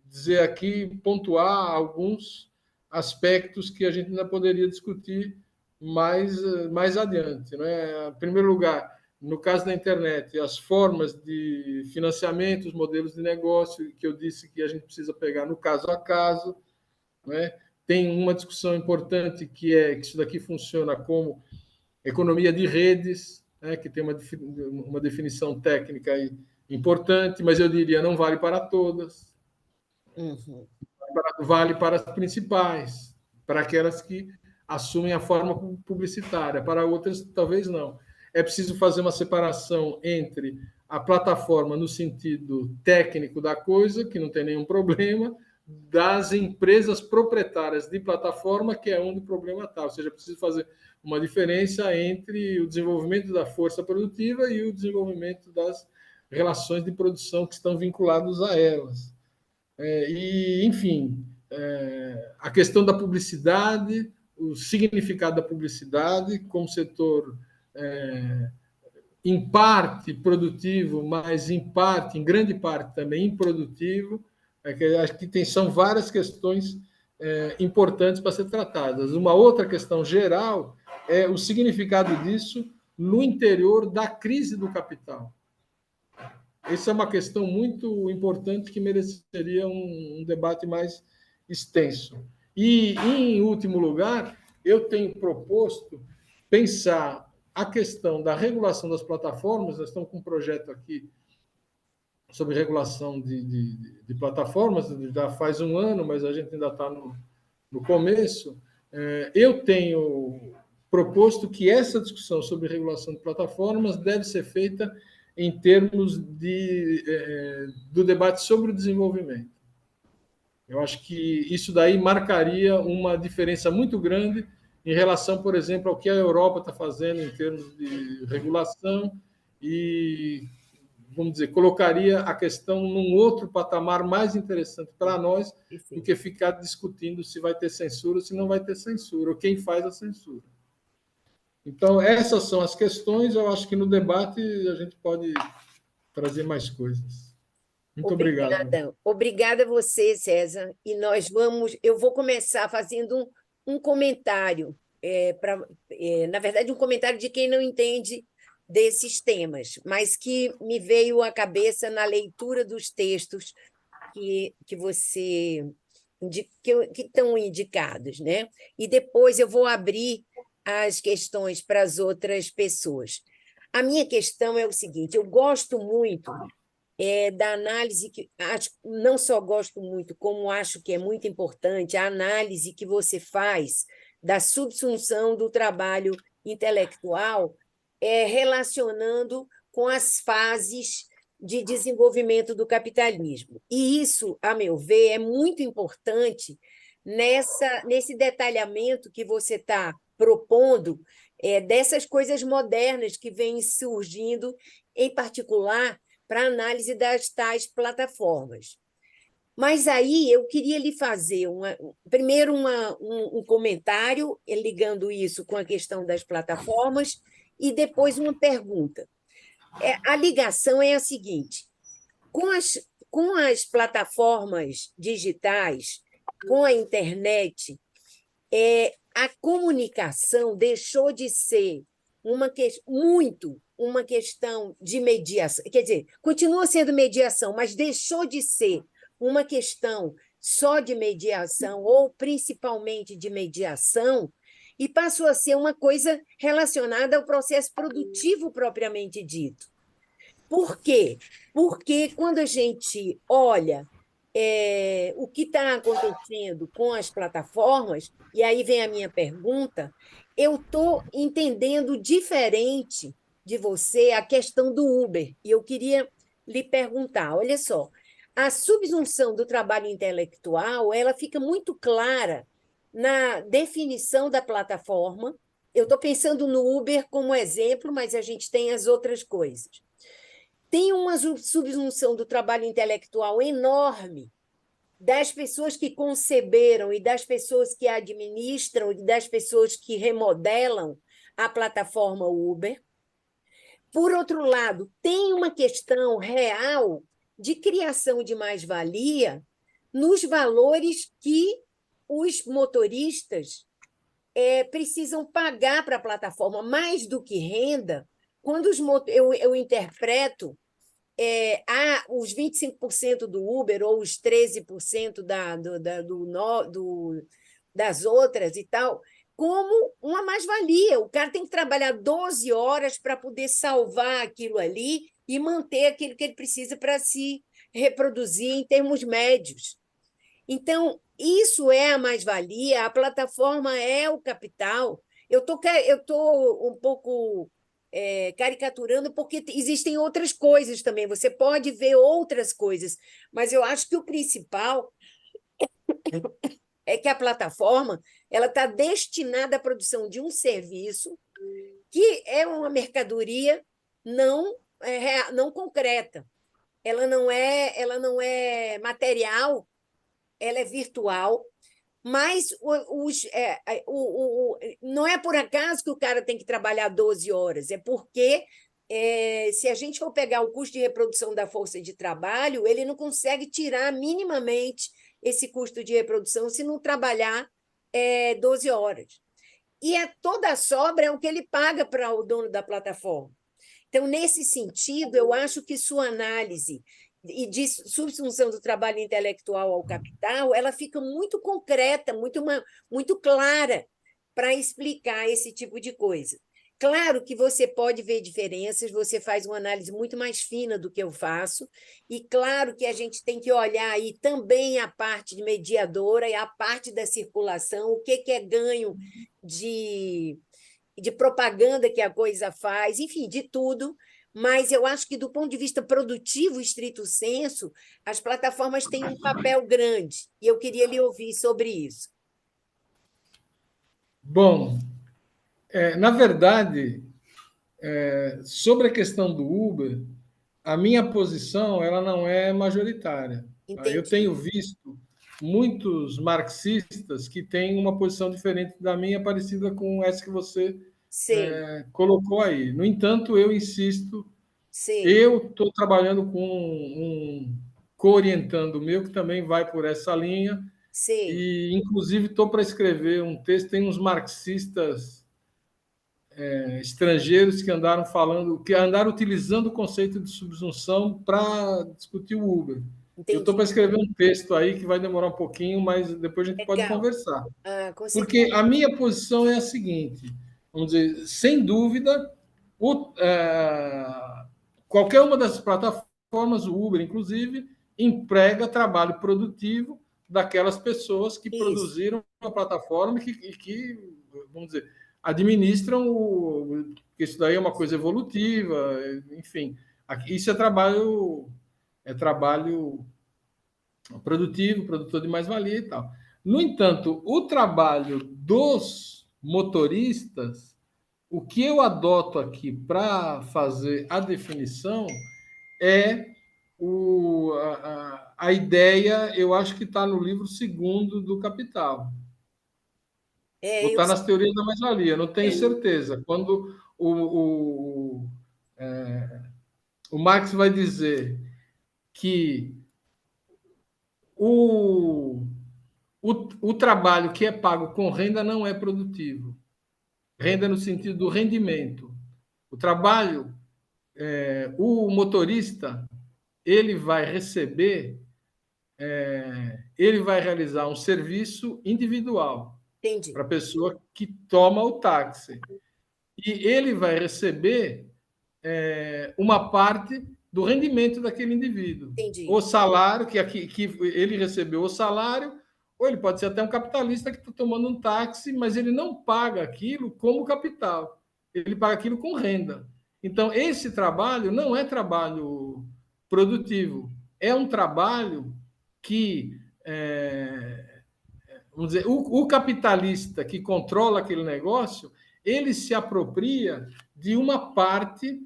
dizer aqui, pontuar alguns aspectos que a gente ainda poderia discutir mais adiante. Né? Em primeiro lugar, no caso da internet, as formas de financiamento, os modelos de negócio, que eu disse que a gente precisa pegar no caso a caso, né? Tem uma discussão importante que é que isso daqui funciona como economia de redes, né? Que tem uma definição técnica importante, mas eu diria não vale para todas, Uhum. vale para as principais, para aquelas que assumem a forma publicitária, para outras talvez não. É preciso fazer uma separação entre a plataforma no sentido técnico da coisa, que não tem nenhum problema, das empresas proprietárias de plataforma, que é onde o problema está. Ou seja, é preciso fazer uma diferença entre o desenvolvimento da força produtiva e o desenvolvimento das relações de produção que estão vinculados a elas. Enfim, a questão da publicidade, o significado da publicidade como setor, em parte produtivo, mas em parte, em grande parte também improdutivo, que acho que são várias questões importantes para ser tratadas. Uma outra questão geral é o significado disso no interior da crise do capital. Essa é uma questão muito importante que mereceria um debate mais extenso. E, em último lugar, eu tenho proposto pensar a questão da regulação das plataformas. Nós estamos com um projeto aqui sobre regulação de plataformas, já faz um ano, mas a gente ainda está no começo. Eu tenho proposto que essa discussão sobre regulação de plataformas deve ser feita em termos do debate sobre o desenvolvimento. Eu acho que isso daí marcaria uma diferença muito grande em relação, por exemplo, ao que a Europa está fazendo em termos de regulação e, vamos dizer, colocaria a questão num outro patamar mais interessante para nós do que ficar discutindo se vai ter censura ou se não vai ter censura, ou quem faz a censura. Então, essas são as questões. Eu acho que no debate a gente pode trazer mais coisas. Muito obrigado. Obrigada a você, César. E eu vou começar fazendo um comentário, na verdade, um comentário de quem não entende desses temas, mas que me veio à cabeça na leitura dos textos que você que estão indicados, né? E depois eu vou abrir as questões para as outras pessoas. A minha questão é o seguinte: eu gosto muito da análise não só gosto muito, como acho que é muito importante a análise que você faz da subsunção do trabalho intelectual, relacionando com as fases de desenvolvimento do capitalismo. E isso, a meu ver, é muito importante nesse detalhamento que você está propondo, dessas coisas modernas que vêm surgindo, em particular para análise das tais plataformas. Mas aí eu queria lhe fazer primeiro um comentário, ligando isso com a questão das plataformas, e depois uma pergunta. A ligação é a seguinte: com as plataformas digitais, com a internet, a comunicação deixou de ser muito uma questão de mediação. Quer dizer, continua sendo mediação, mas deixou de ser uma questão só de mediação, ou principalmente de mediação, e passou a ser uma coisa relacionada ao processo produtivo propriamente dito. Por quê? Porque quando a gente olha o que está acontecendo com as plataformas, e aí vem a minha pergunta, eu estou entendendo diferente de você a questão do Uber, e eu queria lhe perguntar, olha só, a subsunção do trabalho intelectual, ela fica muito clara na definição da plataforma. Eu estou pensando no Uber como exemplo, mas a gente tem as outras coisas. Tem uma subsunção do trabalho intelectual enorme das pessoas que conceberam e das pessoas que administram e das pessoas que remodelam a plataforma Uber. Por outro lado, tem uma questão real de criação de mais-valia nos valores que os motoristas precisam pagar para a plataforma, mais do que renda. quando eu interpreto os 25% do Uber ou os 13% das outras e tal, como uma mais-valia. O cara tem que trabalhar 12 horas para poder salvar aquilo ali e manter aquilo que ele precisa para se reproduzir em termos médios. Então, isso é a mais-valia, a plataforma é o capital. Eu tô um pouco caricaturando, porque existem outras coisas também. Você pode ver outras coisas, mas eu acho que o principal é que a plataforma ela está destinada à produção de um serviço que é uma mercadoria não concreta. Ela não é material, ela é virtual, mas não é por acaso que o cara tem que trabalhar 12 horas, é porque se a gente for pegar o custo de reprodução da força de trabalho, ele não consegue tirar minimamente esse custo de reprodução se não trabalhar 12 horas. E toda a sobra é o que ele paga para o dono da plataforma. Então, nesse sentido, eu acho que sua análise e de subsunção do trabalho intelectual ao capital, ela fica muito concreta, muito clara para explicar esse tipo de coisa. Claro que você pode ver diferenças, você faz uma análise muito mais fina do que eu faço, e claro que a gente tem que olhar aí também a parte de mediadora e a parte da circulação, o que é ganho de propaganda que a coisa faz, enfim, de tudo. Mas eu acho que, do ponto de vista produtivo, estrito senso, as plataformas têm um papel grande, e eu queria lhe ouvir sobre isso. Bom, na verdade, sobre a questão do Uber, a minha posição ela não é majoritária. Tá? Eu Entendi. tenho visto muitos marxistas que têm uma posição diferente da minha, parecida com essa que você Sei, colocou aí. No entanto, eu insisto, sei, eu estou trabalhando com um co-orientando meu que também vai por essa linha, sei. e inclusive estou para escrever um texto. Tem uns marxistas estrangeiros que andaram falando, que andaram utilizando o conceito de subsunção para discutir o Uber. Eu estou para Entendi. escrever um texto aí que vai demorar um pouquinho, mas depois a gente pode Legal. conversar. Ah, com Porque certeza. a minha posição é a seguinte: vamos dizer, sem dúvida, qualquer uma das plataformas, o Uber, inclusive, emprega trabalho produtivo daquelas pessoas que Isso. produziram a plataforma vamos dizer, administram isso daí é uma coisa evolutiva, enfim. Isso é trabalho produtivo, produtor de mais-valia e tal. No entanto, o trabalho dos motoristas, o que eu adoto aqui para fazer a definição é a ideia, eu acho que está no livro segundo do Capital. Ou Eu está nas teorias da mais-valia, não tenho certeza. Quando o Marx vai dizer que o, o trabalho que é pago com renda não é produtivo. Renda no sentido do rendimento. O trabalho, o motorista, ele vai receber, ele vai realizar um serviço individual entendi, para a pessoa que toma o táxi. E ele vai receber uma parte do rendimento daquele indivíduo. entendi, O salário, que ele recebeu o salário, ou ele pode ser até um capitalista que está tomando um táxi, mas ele não paga aquilo como capital, ele paga aquilo com renda. Então, esse trabalho não é trabalho produtivo, é um trabalho que, vamos dizer, o capitalista que controla aquele negócio, ele se apropria de uma parte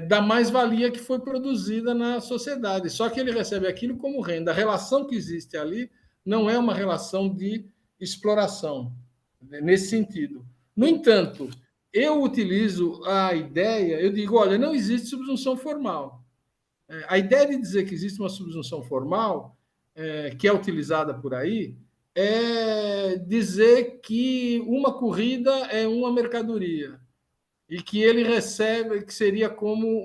da mais-valia que foi produzida na sociedade. Só que ele recebe aquilo como renda. A relação que existe ali não é uma relação de exploração, nesse sentido. No entendi, entanto, eu utilizo a ideia, eu digo, olha, não existe subsunção formal. A ideia de dizer que existe uma subsunção formal, que é utilizada por aí, é dizer que uma corrida é uma mercadoria. e que ele recebe, que seria como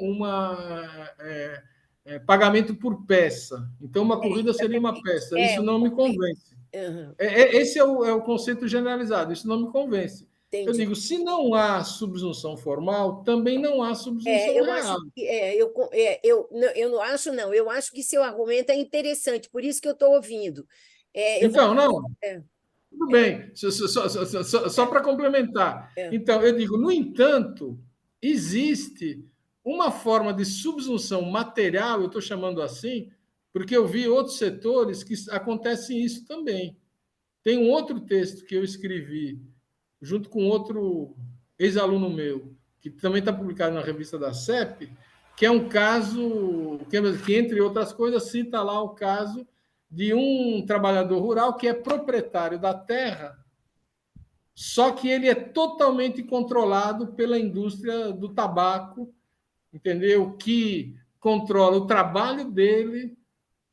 pagamento por peça. Então, uma corrida seria uma peça. Isso não me convence. Uhum, Esse é o conceito generalizado, isso não me convence. Eu entendi. digo, se não há subsunção formal, também não há subsunção Eu acho real. que eu não acho, não. Eu acho que seu argumento é interessante, por isso que eu estou ouvindo. Eu vou. Então, não, É, tudo bem, só para complementar. é, Então, eu digo, no entanto, existe uma forma de subsunção material, eu estou chamando assim, porque eu vi outros setores que acontece isso também. Tem um outro texto que eu escrevi, junto com outro ex-aluno meu, que também está publicado na revista da CEP, que é um caso que, entre outras coisas, cita lá o caso de um trabalhador rural que é proprietário da terra, só que ele é totalmente controlado pela indústria do tabaco, entendeu? Que controla o trabalho dele,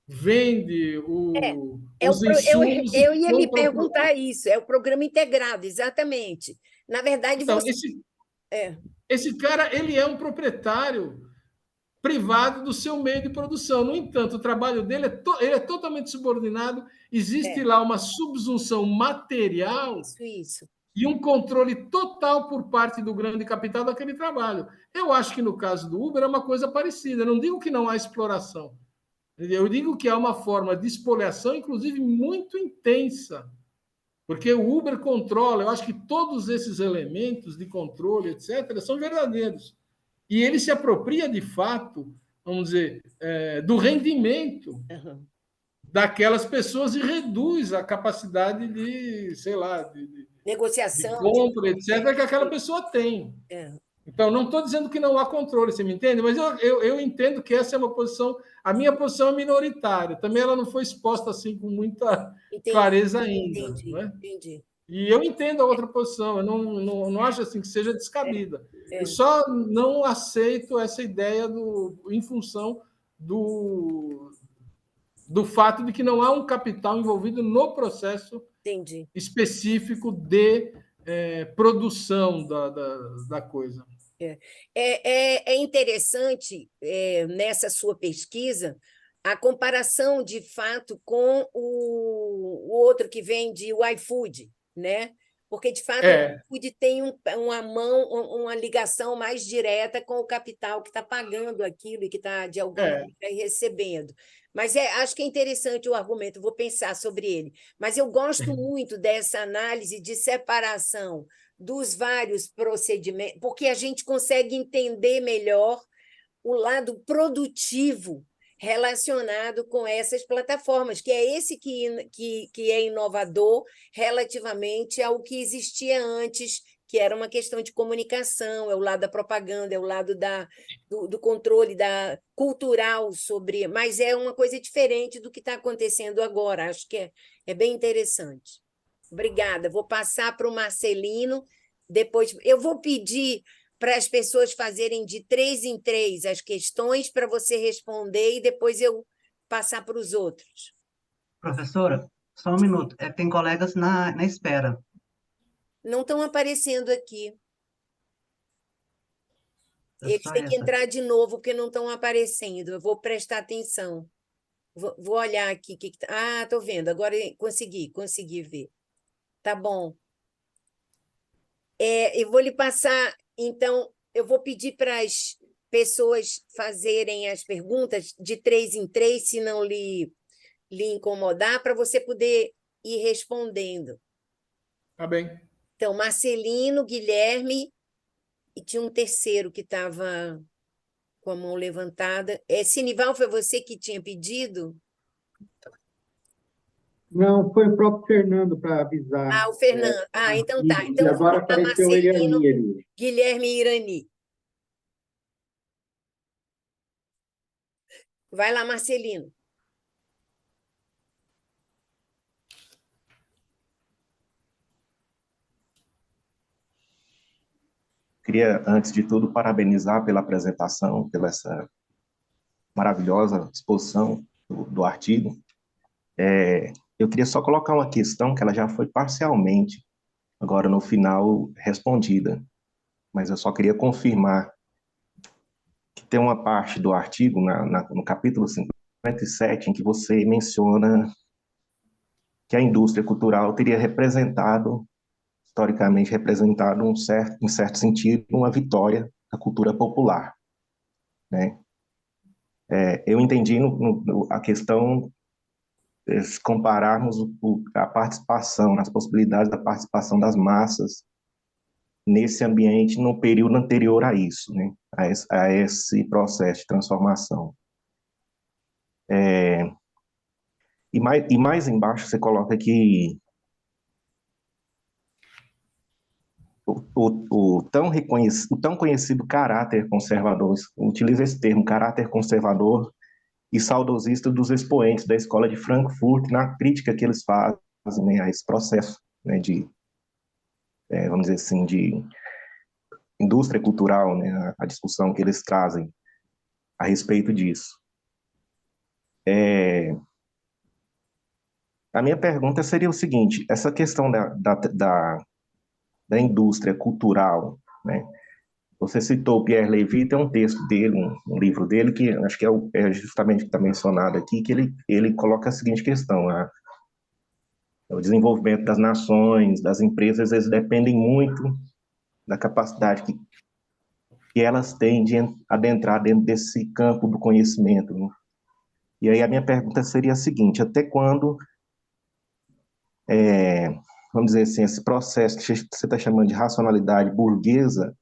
vende os insumos e eu ia lhe compra o perguntar produto. isso, é o programa integrado, exatamente. Na verdade, Então, você. É, esse cara ele é um proprietário privado do seu meio de produção. No entanto, o trabalho dele ele é totalmente subordinado. Existe é, lá uma subsunção material isso. e um controle total por parte do grande capital daquele trabalho. Eu acho que no caso do Uber é uma coisa parecida. Eu não digo que não há exploração. Eu digo que há uma forma de espoliação, inclusive muito intensa, porque o Uber controla. Eu acho que todos esses elementos de controle, etc., são verdadeiros. E ele se apropria, de fato, vamos dizer, do rendimento Uhum. daquelas pessoas e reduz a capacidade de, sei lá, de Negociação, compra, etc., que aquela pessoa tem. é, Então, não estou dizendo que não há controle, você me entende? Mas eu entendo que essa é uma posição, a minha posição é minoritária. Também ela não foi exposta assim com muita entendi, clareza ainda. Não entendi, é? entendi. E eu entendo a outra posição, eu não acho assim que seja É, descabida. Eu é, só não aceito essa ideia em função do fato de que não há um capital envolvido no processo entendi. específico de produção da coisa. É, é interessante, nessa sua pesquisa, a comparação de fato com o outro que vem de o iFood, né? Porque, de fato, o É, iFood tem uma mão, uma ligação mais direta com o capital que está pagando aquilo e que está, de alguma é. maneira, recebendo. Mas acho que é interessante o argumento, vou pensar sobre ele. Mas eu gosto muito dessa análise de separação dos vários procedimentos, porque a gente consegue entender melhor o lado produtivo relacionado com essas plataformas, que é esse que é inovador relativamente ao que existia antes, que era uma questão de comunicação, é o lado da propaganda, é o lado do controle cultural sobre. Mas é uma coisa diferente do que está acontecendo agora. Acho que é bem interessante. Obrigada. Vou passar para o Marcelino. Depois, eu vou pedir para as pessoas fazerem de 3 em 3 as questões para você responder e depois eu passar para os outros. Professora, só um minuto. Tem colegas na espera. Não estão aparecendo aqui. É Eles só têm que essa. entrar de novo porque não estão aparecendo. Eu vou prestar atenção. Vou olhar aqui. Estou vendo. Agora consegui ver. Tá bom. Eu vou lhe passar, então, eu vou pedir para as pessoas fazerem as perguntas de 3 em 3, se não lhe incomodar, para você poder ir respondendo. Tá bem. Então, Marcelino, Guilherme, e tinha um terceiro que estava com a mão levantada. Sinival, foi você que tinha pedido? Não, foi o próprio Fernando para avisar. O Fernando. Então tá. E Então, eu vou agora botar apareceu o Marcelino, Eliani ali. Guilherme e Irani. Vai lá, Marcelino. Queria, antes de tudo, parabenizar pela apresentação, pela essa maravilhosa exposição do artigo. Eu queria só colocar uma questão que ela já foi parcialmente, agora no final, respondida. mas eu só queria confirmar que tem uma parte do artigo, no capítulo 57, em que você menciona que a indústria cultural teria representado, historicamente representado, em certo sentido, uma vitória da cultura popular, né? Eu entendi a questão, se compararmos a participação, as possibilidades da participação das massas nesse ambiente no período anterior a isso, né? A esse processo de transformação. E mais embaixo você coloca que o tão conhecido caráter conservador, utiliza esse termo, caráter conservador e saudosista dos expoentes da escola de Frankfurt, na crítica que eles fazem, né, a esse processo, né, vamos dizer assim, de indústria cultural, né, a discussão que eles trazem a respeito disso. A minha pergunta seria o seguinte: essa questão da indústria cultural, né? Você citou Pierre Levy, tem um texto dele, um livro dele, que acho que é justamente o que está mencionado aqui, que ele coloca a seguinte questão: o desenvolvimento das nações, das empresas, eles dependem muito da capacidade que elas têm de adentrar dentro desse campo do conhecimento, né? E aí a minha pergunta seria a seguinte: até quando, vamos dizer assim, esse processo que você está chamando de racionalidade burguesa,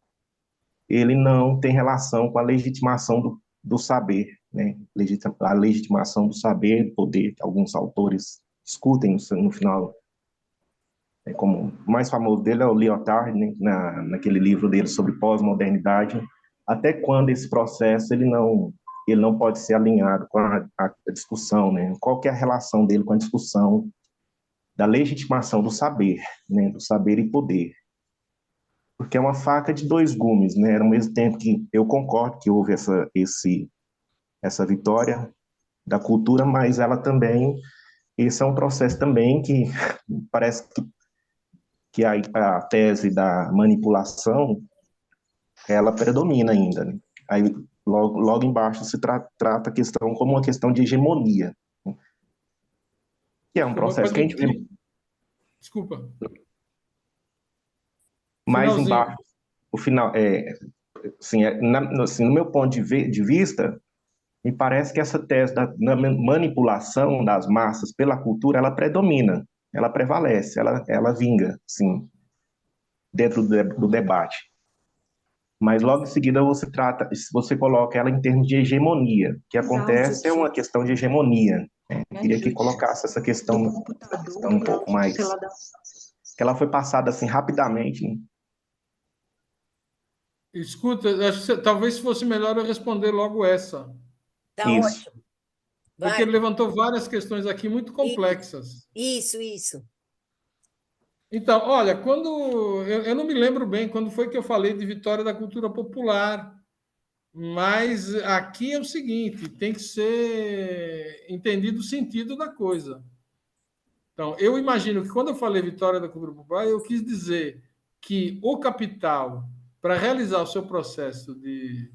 ele não tem relação com a legitimação do saber, né? A legitimação do saber, do poder, que alguns autores discutem no final. Como o mais famoso dele é o Lyotard, né? Naquele livro dele sobre pós-modernidade. Até quando esse processo ele não pode ser alinhado com a discussão, né? Qual que é a relação dele com a discussão da legitimação do saber, né? Do saber e poder. Porque é uma faca de dois gumes, né? Ao mesmo tempo que eu concordo que houve essa vitória da cultura, mas ela também, esse é um processo também que parece que a tese da manipulação, ela predomina ainda, né? Aí logo embaixo se trata a questão como uma questão de hegemonia, né? Que é um processo que a gente vê Desculpa. mais Finalzinho. embaixo. O final, assim, no meu ponto de vista, me parece que essa tese da manipulação das massas pela cultura, ela predomina, ela prevalece, ela vinga, sim, dentro do debate. Mas logo em seguida você coloca ela em termos de hegemonia. O que acontece é uma questão de hegemonia, né? Eu queria que colocasse essa questão um pouco mais, que ela foi passada assim rapidamente, né? Escuta, acho que talvez fosse melhor eu responder logo essa. Tá Isso. ótimo. Porque Vai. ele levantou várias questões aqui muito complexas. Isso. Então, olha, eu não me lembro bem quando foi que eu falei de vitória da cultura popular, mas aqui é o seguinte, tem que ser entendido o sentido da coisa. Então, eu imagino que quando eu falei vitória da cultura popular, eu quis dizer que o capital, para realizar o seu processo de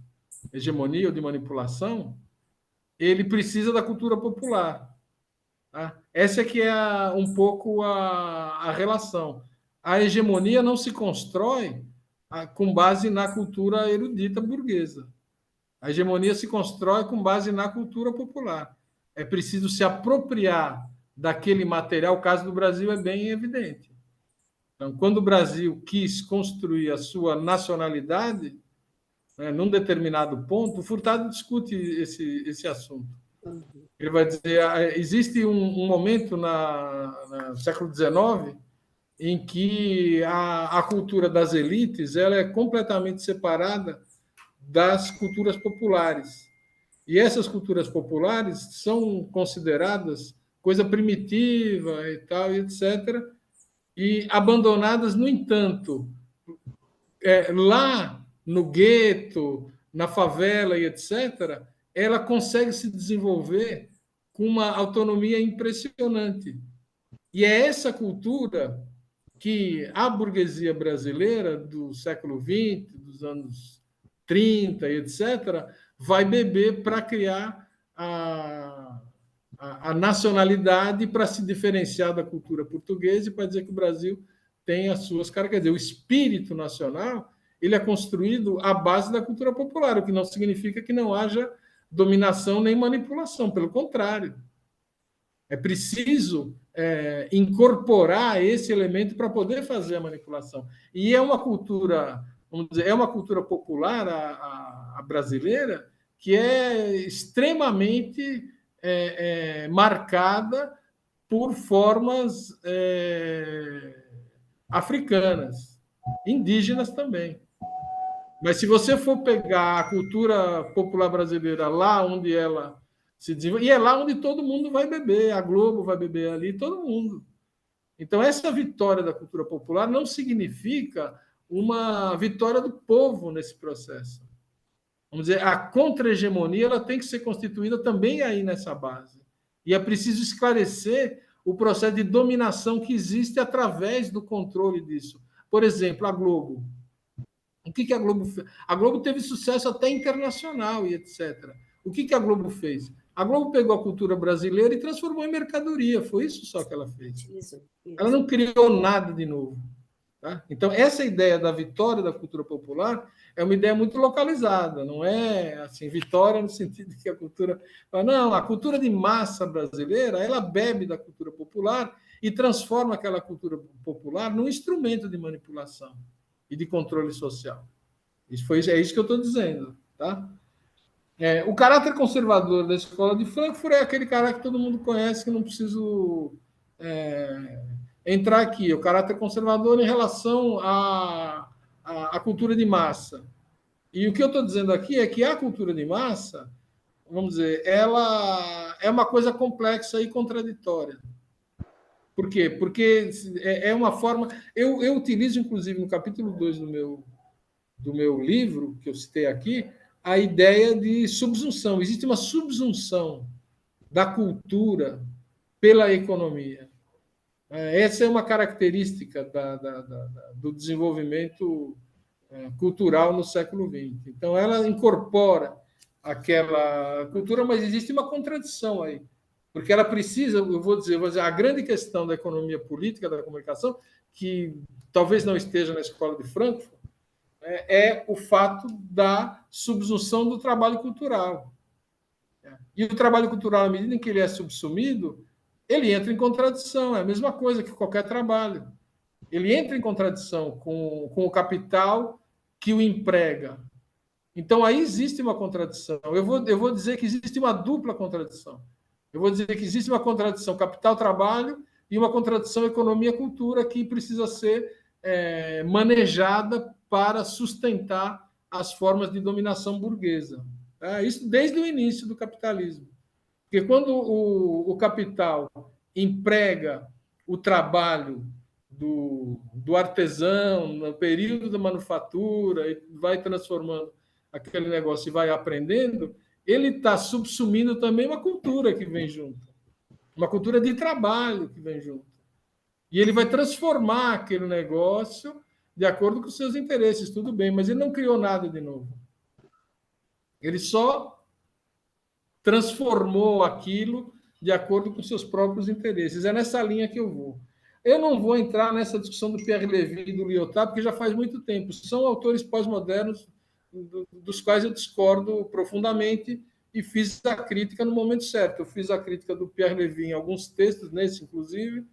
hegemonia ou de manipulação, ele precisa da cultura popular. Tá? Essa é que é um pouco a relação. A hegemonia não se constrói com base na cultura erudita burguesa. A hegemonia se constrói com base na cultura popular. É preciso se apropriar daquele material. O caso do Brasil é bem evidente. Então, quando o Brasil quis construir a sua nacionalidade, né, num determinado ponto, o Furtado discute esse assunto. Ele vai dizer, existe um momento no século XIX em que a cultura das elites ela é completamente separada das culturas populares. E essas culturas populares são consideradas coisa primitiva e tal, e etc., e abandonadas, no entanto, lá no gueto, na favela e etc., ela consegue se desenvolver com uma autonomia impressionante. E é essa cultura que a burguesia brasileira do século XX, dos anos 30 e etc., vai beber para criar a nacionalidade para se diferenciar da cultura portuguesa e para dizer que o Brasil tem as suas caras. Quer dizer, o espírito nacional ele é construído à base da cultura popular, o que não significa que não haja dominação nem manipulação, pelo contrário. É preciso incorporar esse elemento para poder fazer a manipulação. E é uma cultura, vamos dizer, é uma cultura popular, a brasileira, que é extremamente marcada por formas africanas, indígenas também. Mas se você for pegar a cultura popular brasileira lá onde ela se desenvolve, e é lá onde todo mundo vai beber, a Globo vai beber ali, todo mundo. Então, essa vitória da cultura popular não significa uma vitória do povo nesse processo. Vamos dizer, a contra-hegemonia ela tem que ser constituída também aí nessa base. E é preciso esclarecer o processo de dominação que existe através do controle disso. Por exemplo, a Globo. O que a Globo fez? A Globo teve sucesso até internacional e etc. O que a Globo fez? A Globo pegou a cultura brasileira e transformou em mercadoria. Foi isso só que ela fez. Isso. Ela não criou nada de novo. Tá? Então, essa ideia da vitória da cultura popular é uma ideia muito localizada. Não é assim, vitória no sentido de que a cultura... Não, a cultura de massa brasileira, ela bebe da cultura popular e transforma aquela cultura popular num instrumento de manipulação e de controle social. É isso que eu estou dizendo. Tá? O caráter conservador da escola de Frankfurt é aquele caráter que todo mundo conhece, que não preciso entrar aqui. O caráter conservador em relação à cultura de massa. E o que eu estou dizendo aqui é que a cultura de massa, vamos dizer, ela é uma coisa complexa e contraditória. Por quê? Porque é uma forma... Eu utilizo, inclusive, no capítulo 2 do meu livro, que eu citei aqui, a ideia de subsunção. Existe uma subsunção da cultura pela economia. Essa é uma característica do desenvolvimento cultural no século XX. Então, ela incorpora aquela cultura, mas existe uma contradição aí. Porque ela precisa, eu vou dizer, a grande questão da economia política, da comunicação, que talvez não esteja na escola de Frankfurt, é o fato da subsunção do trabalho cultural. E o trabalho cultural, à medida em que ele é subsumido, ele entra em contradição, é a mesma coisa que qualquer trabalho. Ele entra em contradição com o capital que o emprega. Então, aí existe uma contradição. Eu vou dizer que existe uma dupla contradição. Eu vou dizer que existe uma contradição capital-trabalho e uma contradição economia-cultura que precisa ser manejada para sustentar as formas de dominação burguesa. Isso desde o início do capitalismo. Porque quando o capital emprega o trabalho do artesão no período da manufatura e vai transformando aquele negócio e vai aprendendo, ele está subsumindo também uma cultura que vem junto, uma cultura de trabalho que vem junto. E ele vai transformar aquele negócio de acordo com os seus interesses, tudo bem, mas ele não criou nada de novo. Ele só transformou aquilo de acordo com seus próprios interesses. É nessa linha que eu vou. Eu não vou entrar nessa discussão do Pierre Levy e do Lyotard, porque já faz muito tempo. São autores pós-modernos dos quais eu discordo profundamente e fiz a crítica no momento certo. Eu fiz a crítica do Pierre Levy em alguns textos, nesse inclusive,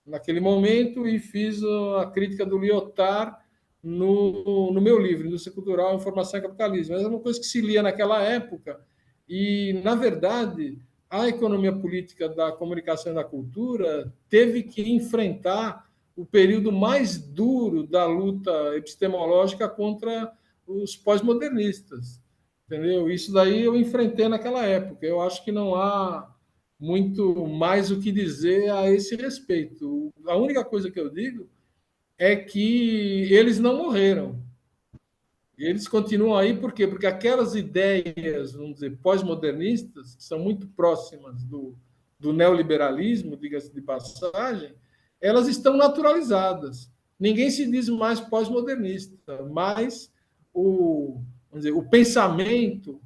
naquele momento, e fiz a crítica do Lyotard no meu livro, Indústria Cultural, Informação e Capitalismo. Mas é uma coisa que se lia naquela época e, na verdade, a economia política da comunicação e da cultura teve que enfrentar o período mais duro da luta epistemológica contra os pós-modernistas. Entendeu? Isso daí eu enfrentei naquela época. Eu acho que não há muito mais o que dizer a esse respeito. A única coisa que eu digo é que eles não morreram. Eles continuam aí por quê? Porque aquelas ideias, vamos dizer, pós-modernistas, que são muito próximas do neoliberalismo, diga-se de passagem, elas estão naturalizadas. Ninguém se diz mais pós-modernista, mas vamos dizer, o pensamento,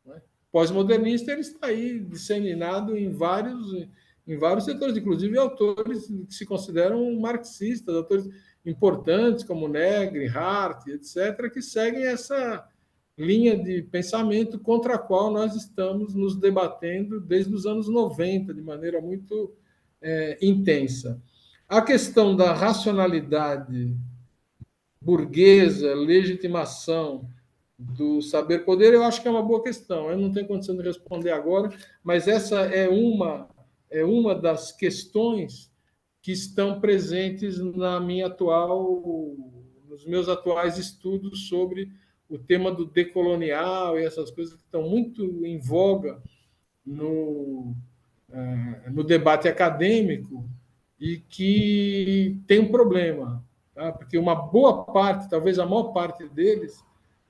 né, pós-modernista ele está aí disseminado em vários setores, inclusive autores que se consideram marxistas, autores importantes como Negri, Hart, etc., que seguem essa linha de pensamento contra a qual nós estamos nos debatendo desde os anos 90, de maneira muito intensa. A questão da racionalidade burguesa, legitimação do saber-poder, eu acho que é uma boa questão. Eu não tenho condição de responder agora, mas essa é uma das questões que estão presentes nos meus atuais estudos sobre o tema do decolonial e essas coisas que estão muito em voga no debate acadêmico e que tem um problema, tá? Porque uma boa parte, talvez a maior parte deles,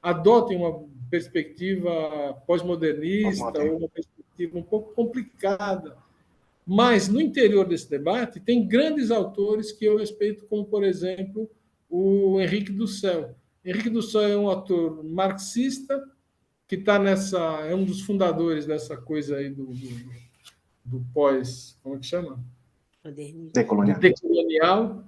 adotem uma perspectiva pós-modernista ou uma perspectiva um pouco complicada. Mas, no interior desse debate, tem grandes autores que eu respeito, como, por exemplo, o Henrique Dussel. Henrique Dussel é um autor marxista que está é um dos fundadores dessa coisa aí do pós, como é que chama? Decolonial. Do decolonial.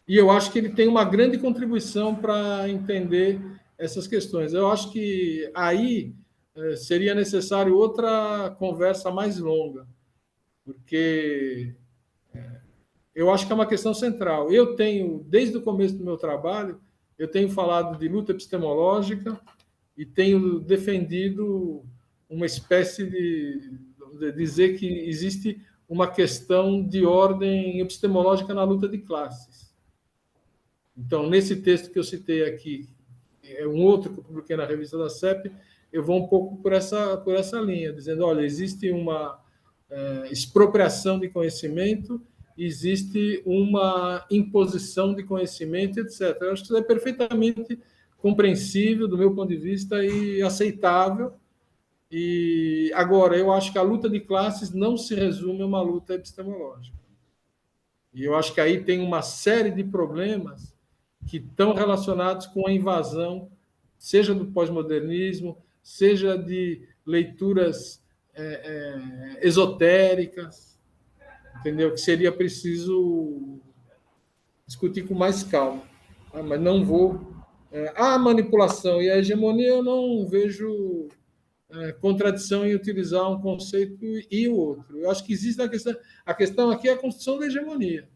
E eu acho que ele tem uma grande contribuição para entender essas questões. Eu acho que aí seria necessário outra conversa mais longa, porque eu acho que é uma questão central. Eu tenho, desde o começo do meu trabalho, eu tenho falado de luta epistemológica e tenho defendido uma espécie de dizer que existe uma questão de ordem epistemológica na luta de classes. Então, nesse texto que eu citei aqui, é um outro que eu publiquei na revista da CEP, eu vou um pouco por essa linha, dizendo, olha, existe uma expropriação de conhecimento, existe uma imposição de conhecimento, etc. Eu acho que isso é perfeitamente compreensível do meu ponto de vista e aceitável. E agora, eu acho que a luta de classes não se resume a uma luta epistemológica. E eu acho que aí tem uma série de problemas que estão relacionados com a invasão, seja do pós-modernismo, seja de leituras esotéricas, entendeu? Que seria preciso discutir com mais calma. Mas não vou... A manipulação e a hegemonia, eu não vejo contradição em utilizar um conceito e o outro. Eu acho que existe a questão aqui é a construção da hegemonia.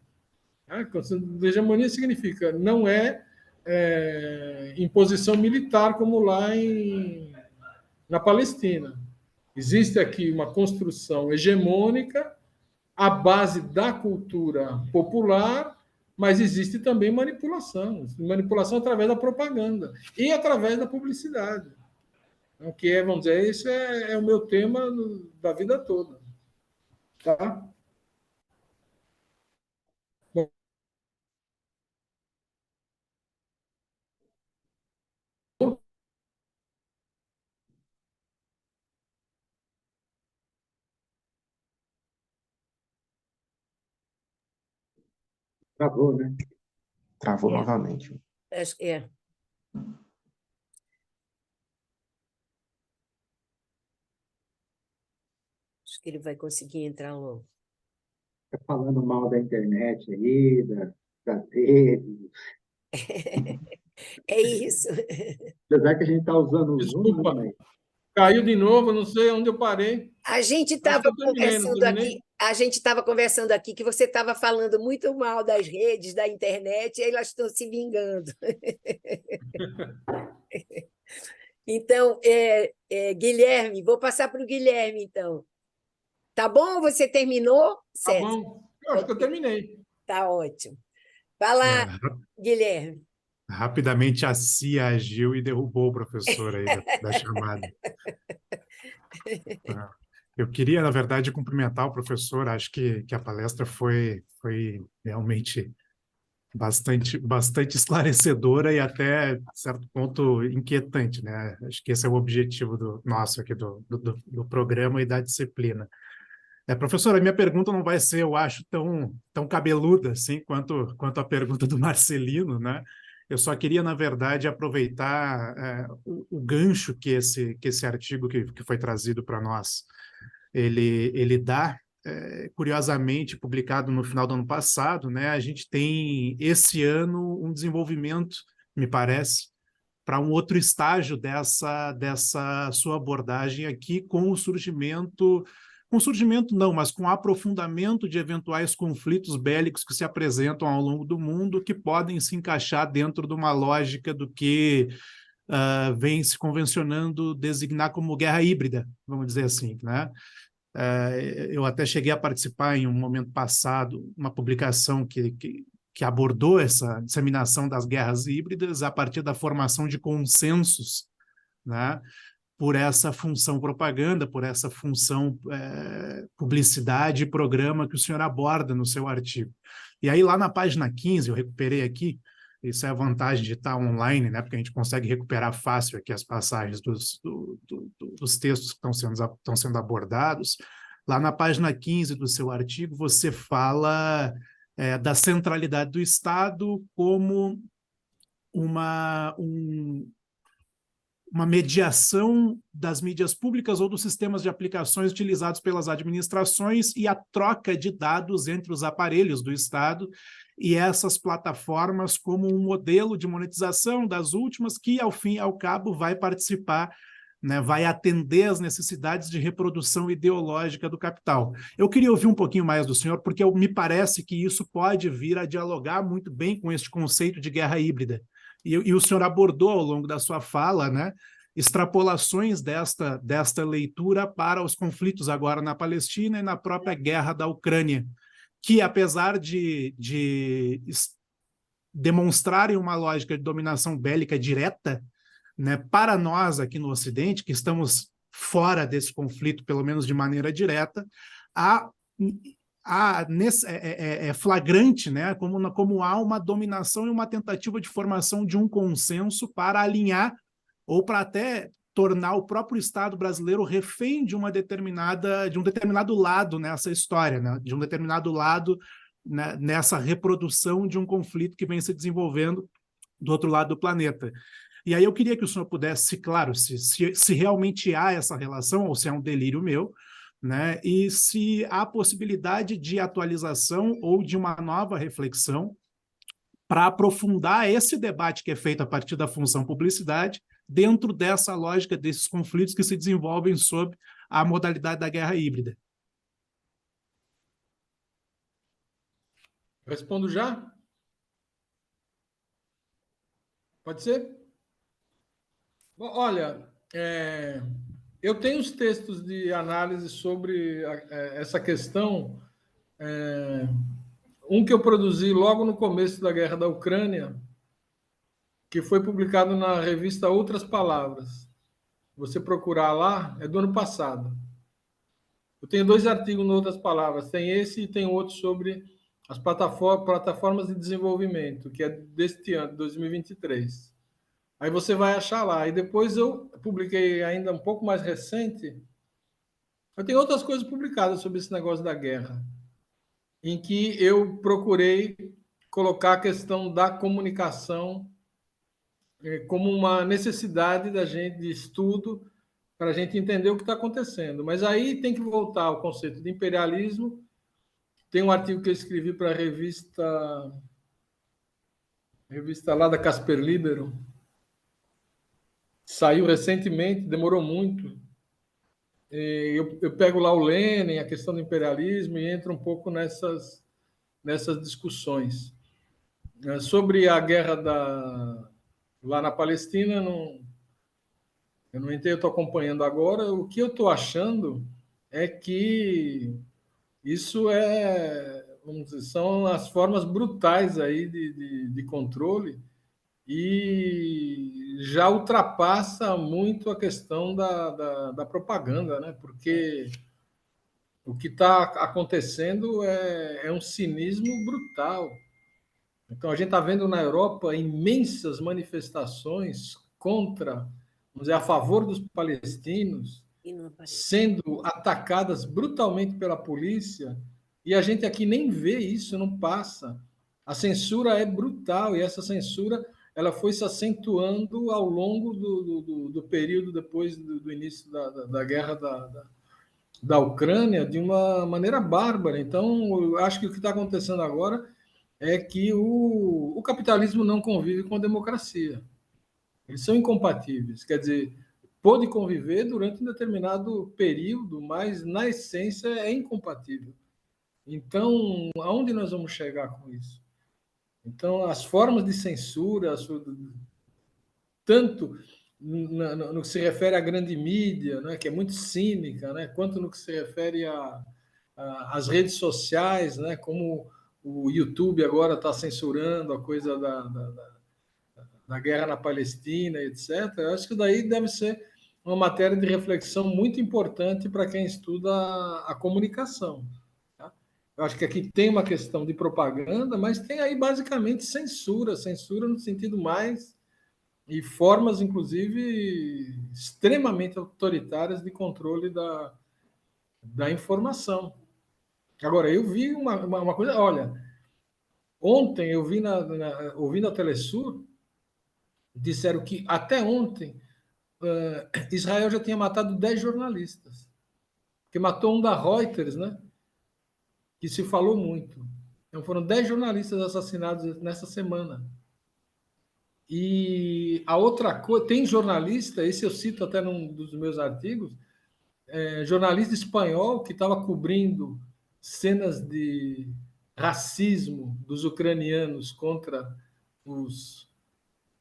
A construção da hegemonia significa não imposição militar como lá na Palestina. Existe aqui uma construção hegemônica à base da cultura popular, mas existe também manipulação através da propaganda e através da publicidade. O que vamos dizer, esse é o meu tema da vida toda. Tá? Bom, Travou, né? Travou novamente. Acho que ele vai conseguir entrar logo. Tá falando mal da internet aí, das redes. É isso. Apesar que a gente está usando o Zoom, desculpa, né? caiu de novo, não sei onde eu parei. A gente Acho que estava eu terminei, não terminei? conversando aqui que você estava falando muito mal das redes, da internet, e elas estão se vingando. Então, Guilherme, vou passar para o Guilherme, então. Tá bom? Você terminou? Tá Certo. bom, eu acho que eu terminei. Tá ótimo. Vai lá, É, Guilherme. rapidamente a CIA agiu e derrubou o professor aí da chamada. Eu queria, na verdade, cumprimentar o professor. Acho que a palestra foi realmente bastante esclarecedora e até, certo ponto, inquietante, né? Acho que esse é o objetivo nosso aqui do programa e da disciplina. Professora, a minha pergunta não vai ser, eu acho, tão cabeluda assim quanto a pergunta do Marcelino, né? Eu só queria, na verdade, aproveitar o gancho que esse artigo que foi trazido para nós, ele dá, curiosamente, publicado no final do ano passado, né? A gente tem, esse ano, um desenvolvimento, me parece, para um outro estágio dessa sua abordagem aqui, com o surgimento não, mas com o aprofundamento de eventuais conflitos bélicos que se apresentam ao longo do mundo, que podem se encaixar dentro de uma lógica do que vem se convencionando designar como guerra híbrida, vamos dizer assim, né? Eu até cheguei a participar em um momento passado, uma publicação que abordou essa disseminação das guerras híbridas a partir da formação de consensos, né, por essa função propaganda, por essa função publicidade e programa que o senhor aborda no seu artigo. E aí, lá na página 15, eu recuperei aqui, isso é a vantagem de estar online, né, porque a gente consegue recuperar fácil aqui as passagens dos textos que estão sendo abordados. Lá na página 15 do seu artigo, você fala da centralidade do Estado como uma mediação das mídias públicas ou dos sistemas de aplicações utilizados pelas administrações e a troca de dados entre os aparelhos do Estado e essas plataformas como um modelo de monetização das últimas que, ao fim e ao cabo, vai participar, né, vai atender às necessidades de reprodução ideológica do capital. Eu queria ouvir um pouquinho mais do senhor, porque me parece que isso pode vir a dialogar muito bem com este conceito de guerra híbrida. E o senhor abordou ao longo da sua fala, né, extrapolações desta leitura para os conflitos agora na Palestina e na própria guerra da Ucrânia, que, apesar de demonstrarem uma lógica de dominação bélica direta, né, para nós aqui no Ocidente, que estamos fora desse conflito, pelo menos de maneira direta, é flagrante, né, como há uma dominação e uma tentativa de formação de um consenso para alinhar ou para até tornar o próprio Estado brasileiro refém de um determinado lado nessa história, né, de um determinado lado, né, nessa reprodução de um conflito que vem se desenvolvendo do outro lado do planeta. E aí eu queria que o senhor pudesse, claro, se realmente há essa relação ou se é um delírio meu, né? E se há possibilidade de atualização ou de uma nova reflexão para aprofundar esse debate que é feito a partir da função publicidade dentro dessa lógica desses conflitos que se desenvolvem sob a modalidade da guerra híbrida. Respondo já? Pode ser? Bom, olha, eu tenho os textos de análise sobre essa questão. Um que eu produzi logo no começo da guerra da Ucrânia, que foi publicado na revista Outras Palavras. Você procurar lá, é do ano passado. Eu tenho 2 artigos no Outras Palavras. Tem esse e tem outro sobre as plataformas de desenvolvimento, que é deste ano, 2023. Aí você vai achar lá. E depois eu publiquei ainda um pouco mais recente. Eu tenho outras coisas publicadas sobre esse negócio da guerra, em que eu procurei colocar a questão da comunicação como uma necessidade da gente de estudo para a gente entender o que está acontecendo. Mas aí tem que voltar ao conceito de imperialismo. Tem um artigo que eu escrevi para a revista lá da Casper Libero. Saiu recentemente, demorou muito. Eu pego lá o Lenin, a questão do imperialismo, e entro um pouco nessas discussões. Sobre a guerra lá na Palestina, eu não entrei, eu estou acompanhando agora. O que eu estou achando é que isso vamos dizer, são as formas brutais aí de controle e já ultrapassa muito a questão da propaganda, né? Porque o que está acontecendo é um cinismo brutal. Então, a gente está vendo na Europa imensas manifestações contra, vamos dizer, a favor dos palestinos, E não aparece. sendo atacadas brutalmente pela polícia, e a gente aqui nem vê isso, não passa. A censura é brutal, e essa censura ela foi se acentuando ao longo do período depois do início da guerra da Ucrânia de uma maneira bárbara. Então, eu acho que o que está acontecendo agora é que o capitalismo não convive com a democracia. Eles são incompatíveis. Quer dizer, pode conviver durante um determinado período, mas na essência é incompatível. Então, aonde nós vamos chegar com isso? Então, as formas de censura, tanto no que se refere à grande mídia, né, que é muito cínica, né, quanto no que se refere às redes sociais, né, como o YouTube agora está censurando a coisa da guerra na Palestina, etc. Eu acho que daí deve ser uma matéria de reflexão muito importante para quem estuda a comunicação. Tá? Eu acho que aqui tem uma questão de propaganda, mas tem aí basicamente censura no sentido mais e formas, inclusive, extremamente autoritárias de controle da informação. Agora, eu vi uma coisa, olha, ontem eu vi ouvindo a Telesur, disseram que até ontem Israel já tinha matado 10 jornalistas, que matou um da Reuters, né? Que se falou muito. Então foram 10 jornalistas assassinados nessa semana. E a outra coisa, tem jornalista, esse eu cito até num dos meus artigos, jornalista espanhol que estava cobrindo cenas de racismo dos ucranianos contra os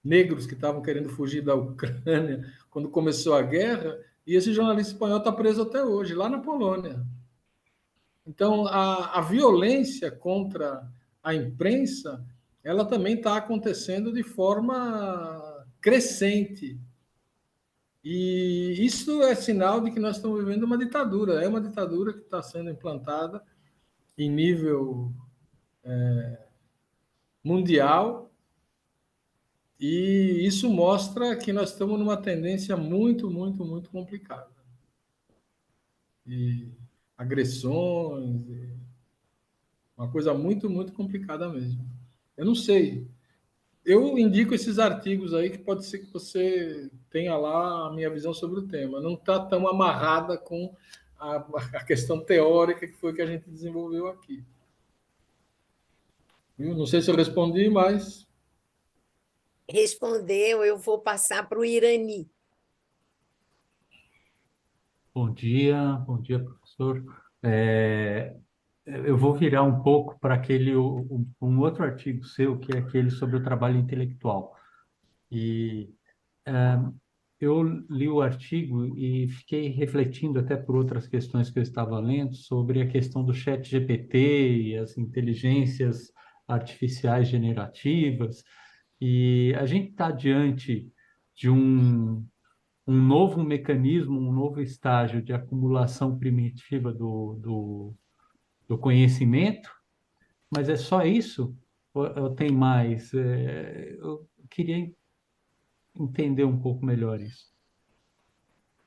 negros que estavam querendo fugir da Ucrânia quando começou a guerra, e esse jornalista espanhol está preso até hoje, lá na Polônia. Então, a violência contra a imprensa, ela também está acontecendo de forma crescente. E isso é sinal de que nós estamos vivendo uma ditadura. É uma ditadura que está sendo implantada em nível mundial, e isso mostra que nós estamos numa tendência muito, muito, muito complicada. E agressões, uma coisa muito, muito complicada mesmo. Eu não sei. Eu indico esses artigos aí que pode ser que você tenha lá a minha visão sobre o tema. Não está tão amarrada com a questão teórica que foi que a gente desenvolveu aqui. Eu não sei se eu respondi, mas Respondeu, eu vou passar para o Irani. Bom dia, professor. Eu vou virar um pouco para um outro artigo seu, que é aquele sobre o trabalho intelectual. E eu li o artigo e fiquei refletindo até por outras questões que eu estava lendo sobre a questão do chat GPT e as inteligências artificiais generativas. E a gente está diante de um novo mecanismo, um novo estágio de acumulação primitiva do conhecimento, mas é só isso? Ou tem mais? Eu queria entender um pouco melhor isso.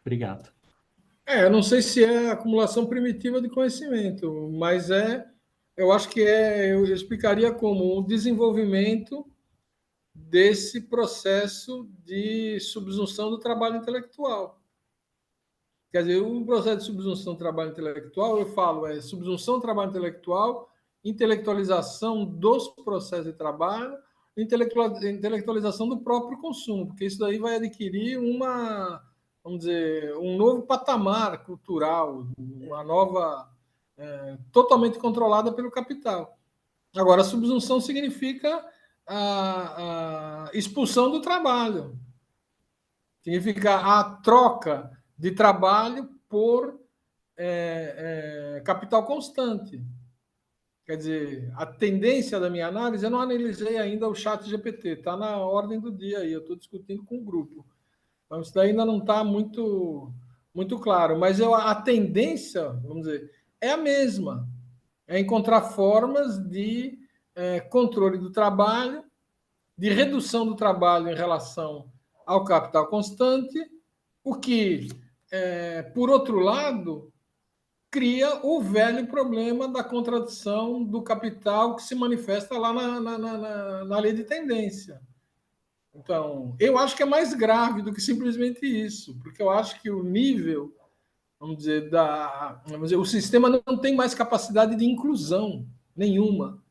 Obrigado. eu não sei se é acumulação primitiva de conhecimento, mas eu acho que eu explicaria como um desenvolvimento desse processo de subsunção do trabalho intelectual. Quer dizer, o processo de subsunção do trabalho intelectual, eu falo, é subsunção do trabalho intelectual, intelectualização dos processos de trabalho, intelectualização do próprio consumo, porque isso daí vai adquirir vamos dizer, um novo patamar cultural, uma nova, totalmente controlada pelo capital. Agora, a subsunção significa a expulsão do trabalho, significa a troca de trabalho por capital constante. Quer dizer, a tendência da minha análise, eu não analisei ainda o chat GPT, está na ordem do dia aí, eu estou discutindo com o grupo. Então, isso daí ainda não está muito, muito claro, mas a tendência, vamos dizer, é a mesma, é encontrar formas de controle do trabalho, de redução do trabalho em relação ao capital constante, o que por outro lado, cria o velho problema da contradição do capital que se manifesta lá na lei de tendência. Então, eu acho que é mais grave do que simplesmente isso, porque eu acho que o nível, vamos dizer, o sistema não tem mais capacidade de inclusão nenhuma.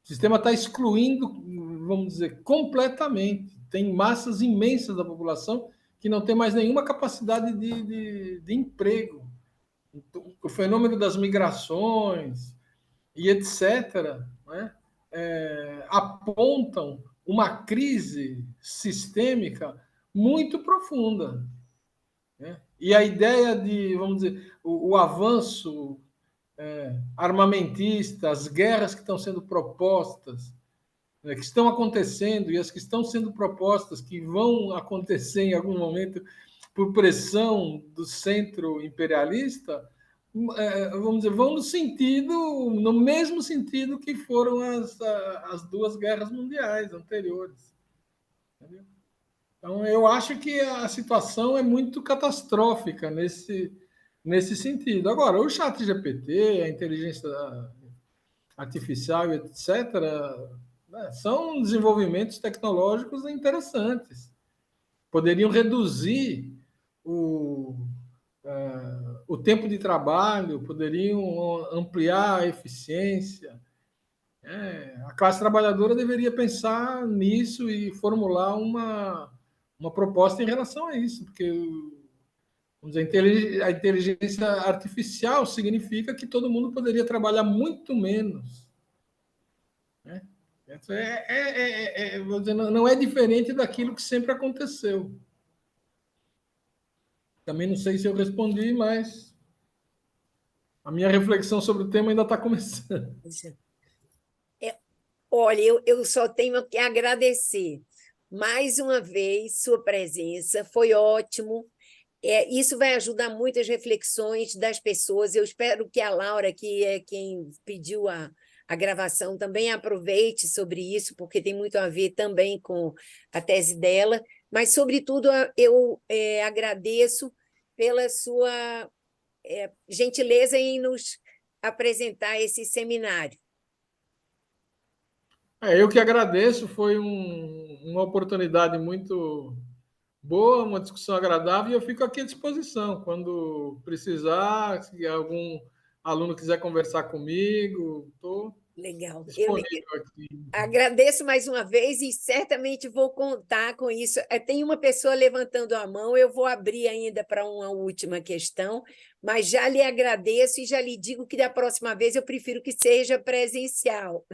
O sistema está excluindo, vamos dizer, completamente. Tem massas imensas da população que não tem mais nenhuma capacidade de emprego. O fenômeno das migrações e etc., né, apontam uma crise sistêmica muito profunda. Né? E a ideia de, vamos dizer, o avanço armamentista, as guerras que estão sendo propostas, né, que estão acontecendo e as que estão sendo propostas, que vão acontecer em algum momento por pressão do centro imperialista, vamos dizer, vão no mesmo sentido que foram as duas guerras mundiais anteriores. Entendeu? Então, eu acho que a situação é muito catastrófica nesse sentido. Agora, o chat GPT, a inteligência artificial, etc., né, são desenvolvimentos tecnológicos interessantes. Poderiam reduzir o tempo de trabalho, poderiam ampliar a eficiência. A classe trabalhadora deveria pensar nisso e formular uma proposta em relação a isso, porque vamos dizer, a inteligência artificial significa que todo mundo poderia trabalhar muito menos. Né? Vou dizer, não é diferente daquilo que sempre aconteceu. Também não sei se eu respondi, mas a minha reflexão sobre o tema ainda está começando. Olha, eu só tenho que agradecer mais uma vez sua presença, foi ótimo. Isso vai ajudar muito as reflexões das pessoas. Eu espero que a Laura, que é quem pediu a gravação, também aproveite sobre isso, porque tem muito a ver também com a tese dela. Mas, sobretudo, eu agradeço pela sua gentileza em nos apresentar esse seminário. Eu que agradeço, foi uma oportunidade muito boa, uma discussão agradável, e eu fico aqui à disposição. Quando precisar, se algum aluno quiser conversar comigo, estou Legal. disponível aqui. Agradeço mais uma vez e certamente vou contar com isso. Tem uma pessoa levantando a mão, eu vou abrir ainda para uma última questão, mas já lhe agradeço e já lhe digo que da próxima vez eu prefiro que seja presencial.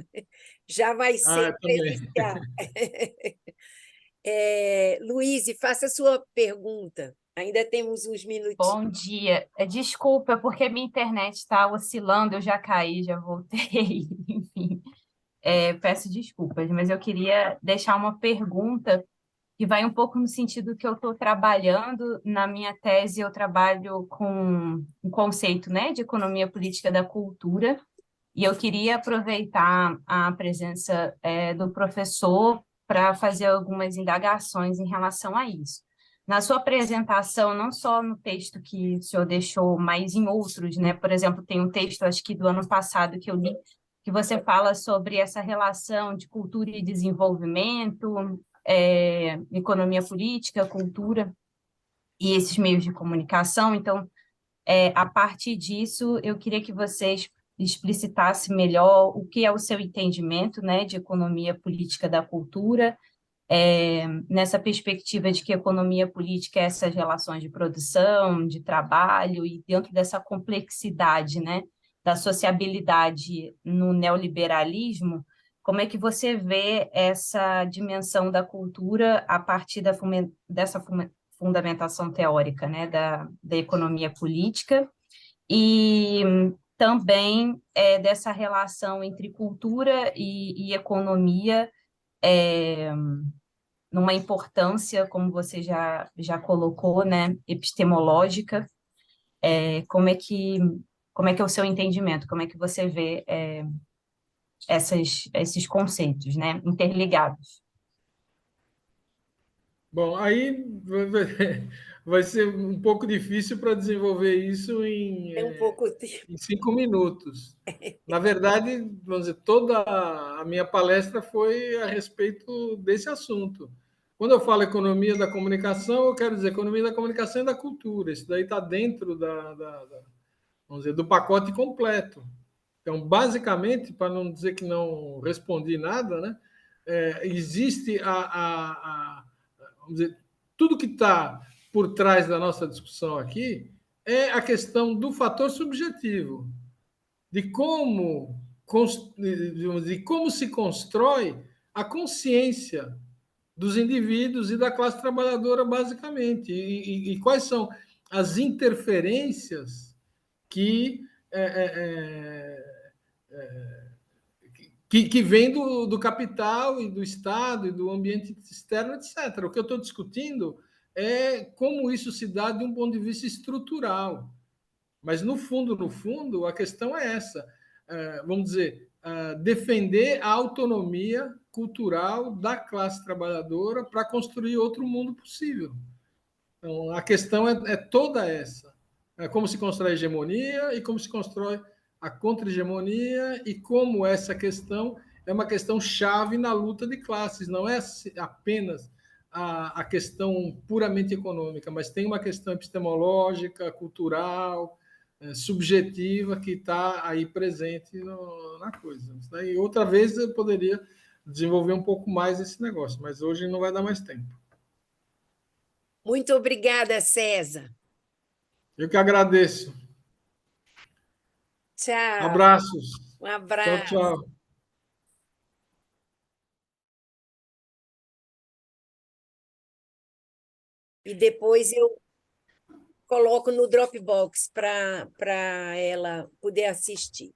Já vai ser presencial. Luíse, faça a sua pergunta. Ainda temos uns minutinhos. Bom dia. Desculpa, porque minha internet está oscilando, eu já caí, já voltei, enfim. Peço desculpas, mas eu queria deixar uma pergunta que vai um pouco no sentido que eu estou trabalhando. Na minha tese, eu trabalho com o conceito, né, de economia política da cultura, e eu queria aproveitar a presença do professor para fazer algumas indagações em relação a isso. Na sua apresentação, não só no texto que o senhor deixou, mas em outros, né? Por exemplo, tem um texto, acho que do ano passado, que eu li, que você fala sobre essa relação de cultura e desenvolvimento, economia política, cultura e esses meios de comunicação. Então, a partir disso, eu queria que vocês explicitasse melhor o que é o seu entendimento, né, de economia política da cultura, nessa perspectiva de que economia política é essas relações de produção, de trabalho, e dentro dessa complexidade, né, da sociabilidade no neoliberalismo, como é que você vê essa dimensão da cultura a partir dessa fundamentação teórica, né, da economia política, e também dessa relação entre cultura e economia, numa importância, como você já colocou, né, epistemológica. Como é que é o seu entendimento? Como é que você vê esses conceitos, né, interligados? Bom, aí vai ser um pouco difícil para desenvolver isso É um pouco em 5 minutos. Na verdade, vamos dizer, toda a minha palestra foi a respeito desse assunto. Quando eu falo economia da comunicação, eu quero dizer economia da comunicação e da cultura. Isso daí está dentro vamos dizer, do pacote completo. Então, basicamente, para não dizer que não respondi nada, né, existe vamos dizer, tudo que está por trás da nossa discussão aqui é a questão do fator subjetivo, de como se constrói a consciência dos indivíduos e da classe trabalhadora, basicamente, e quais são as interferências que que vem do capital e do Estado e do ambiente externo, etc. O que eu estou discutindo é como isso se dá de um ponto de vista estrutural. Mas, no fundo, a questão é essa. Vamos dizer, defender a autonomia cultural da classe trabalhadora para construir outro mundo possível. Então, a questão é toda essa. Como se constrói a hegemonia e como se constrói a contra-hegemonia e como essa questão é uma questão chave na luta de classes. Não é apenas a questão puramente econômica, mas tem uma questão epistemológica, cultural, subjetiva que está aí presente na coisa. E outra vez eu poderia desenvolver um pouco mais esse negócio, mas hoje não vai dar mais tempo. Muito obrigada, César. Eu que agradeço. Tchau. Abraços. Um Tchau, abraço. tchau. E depois eu coloco no Dropbox para ela poder assistir.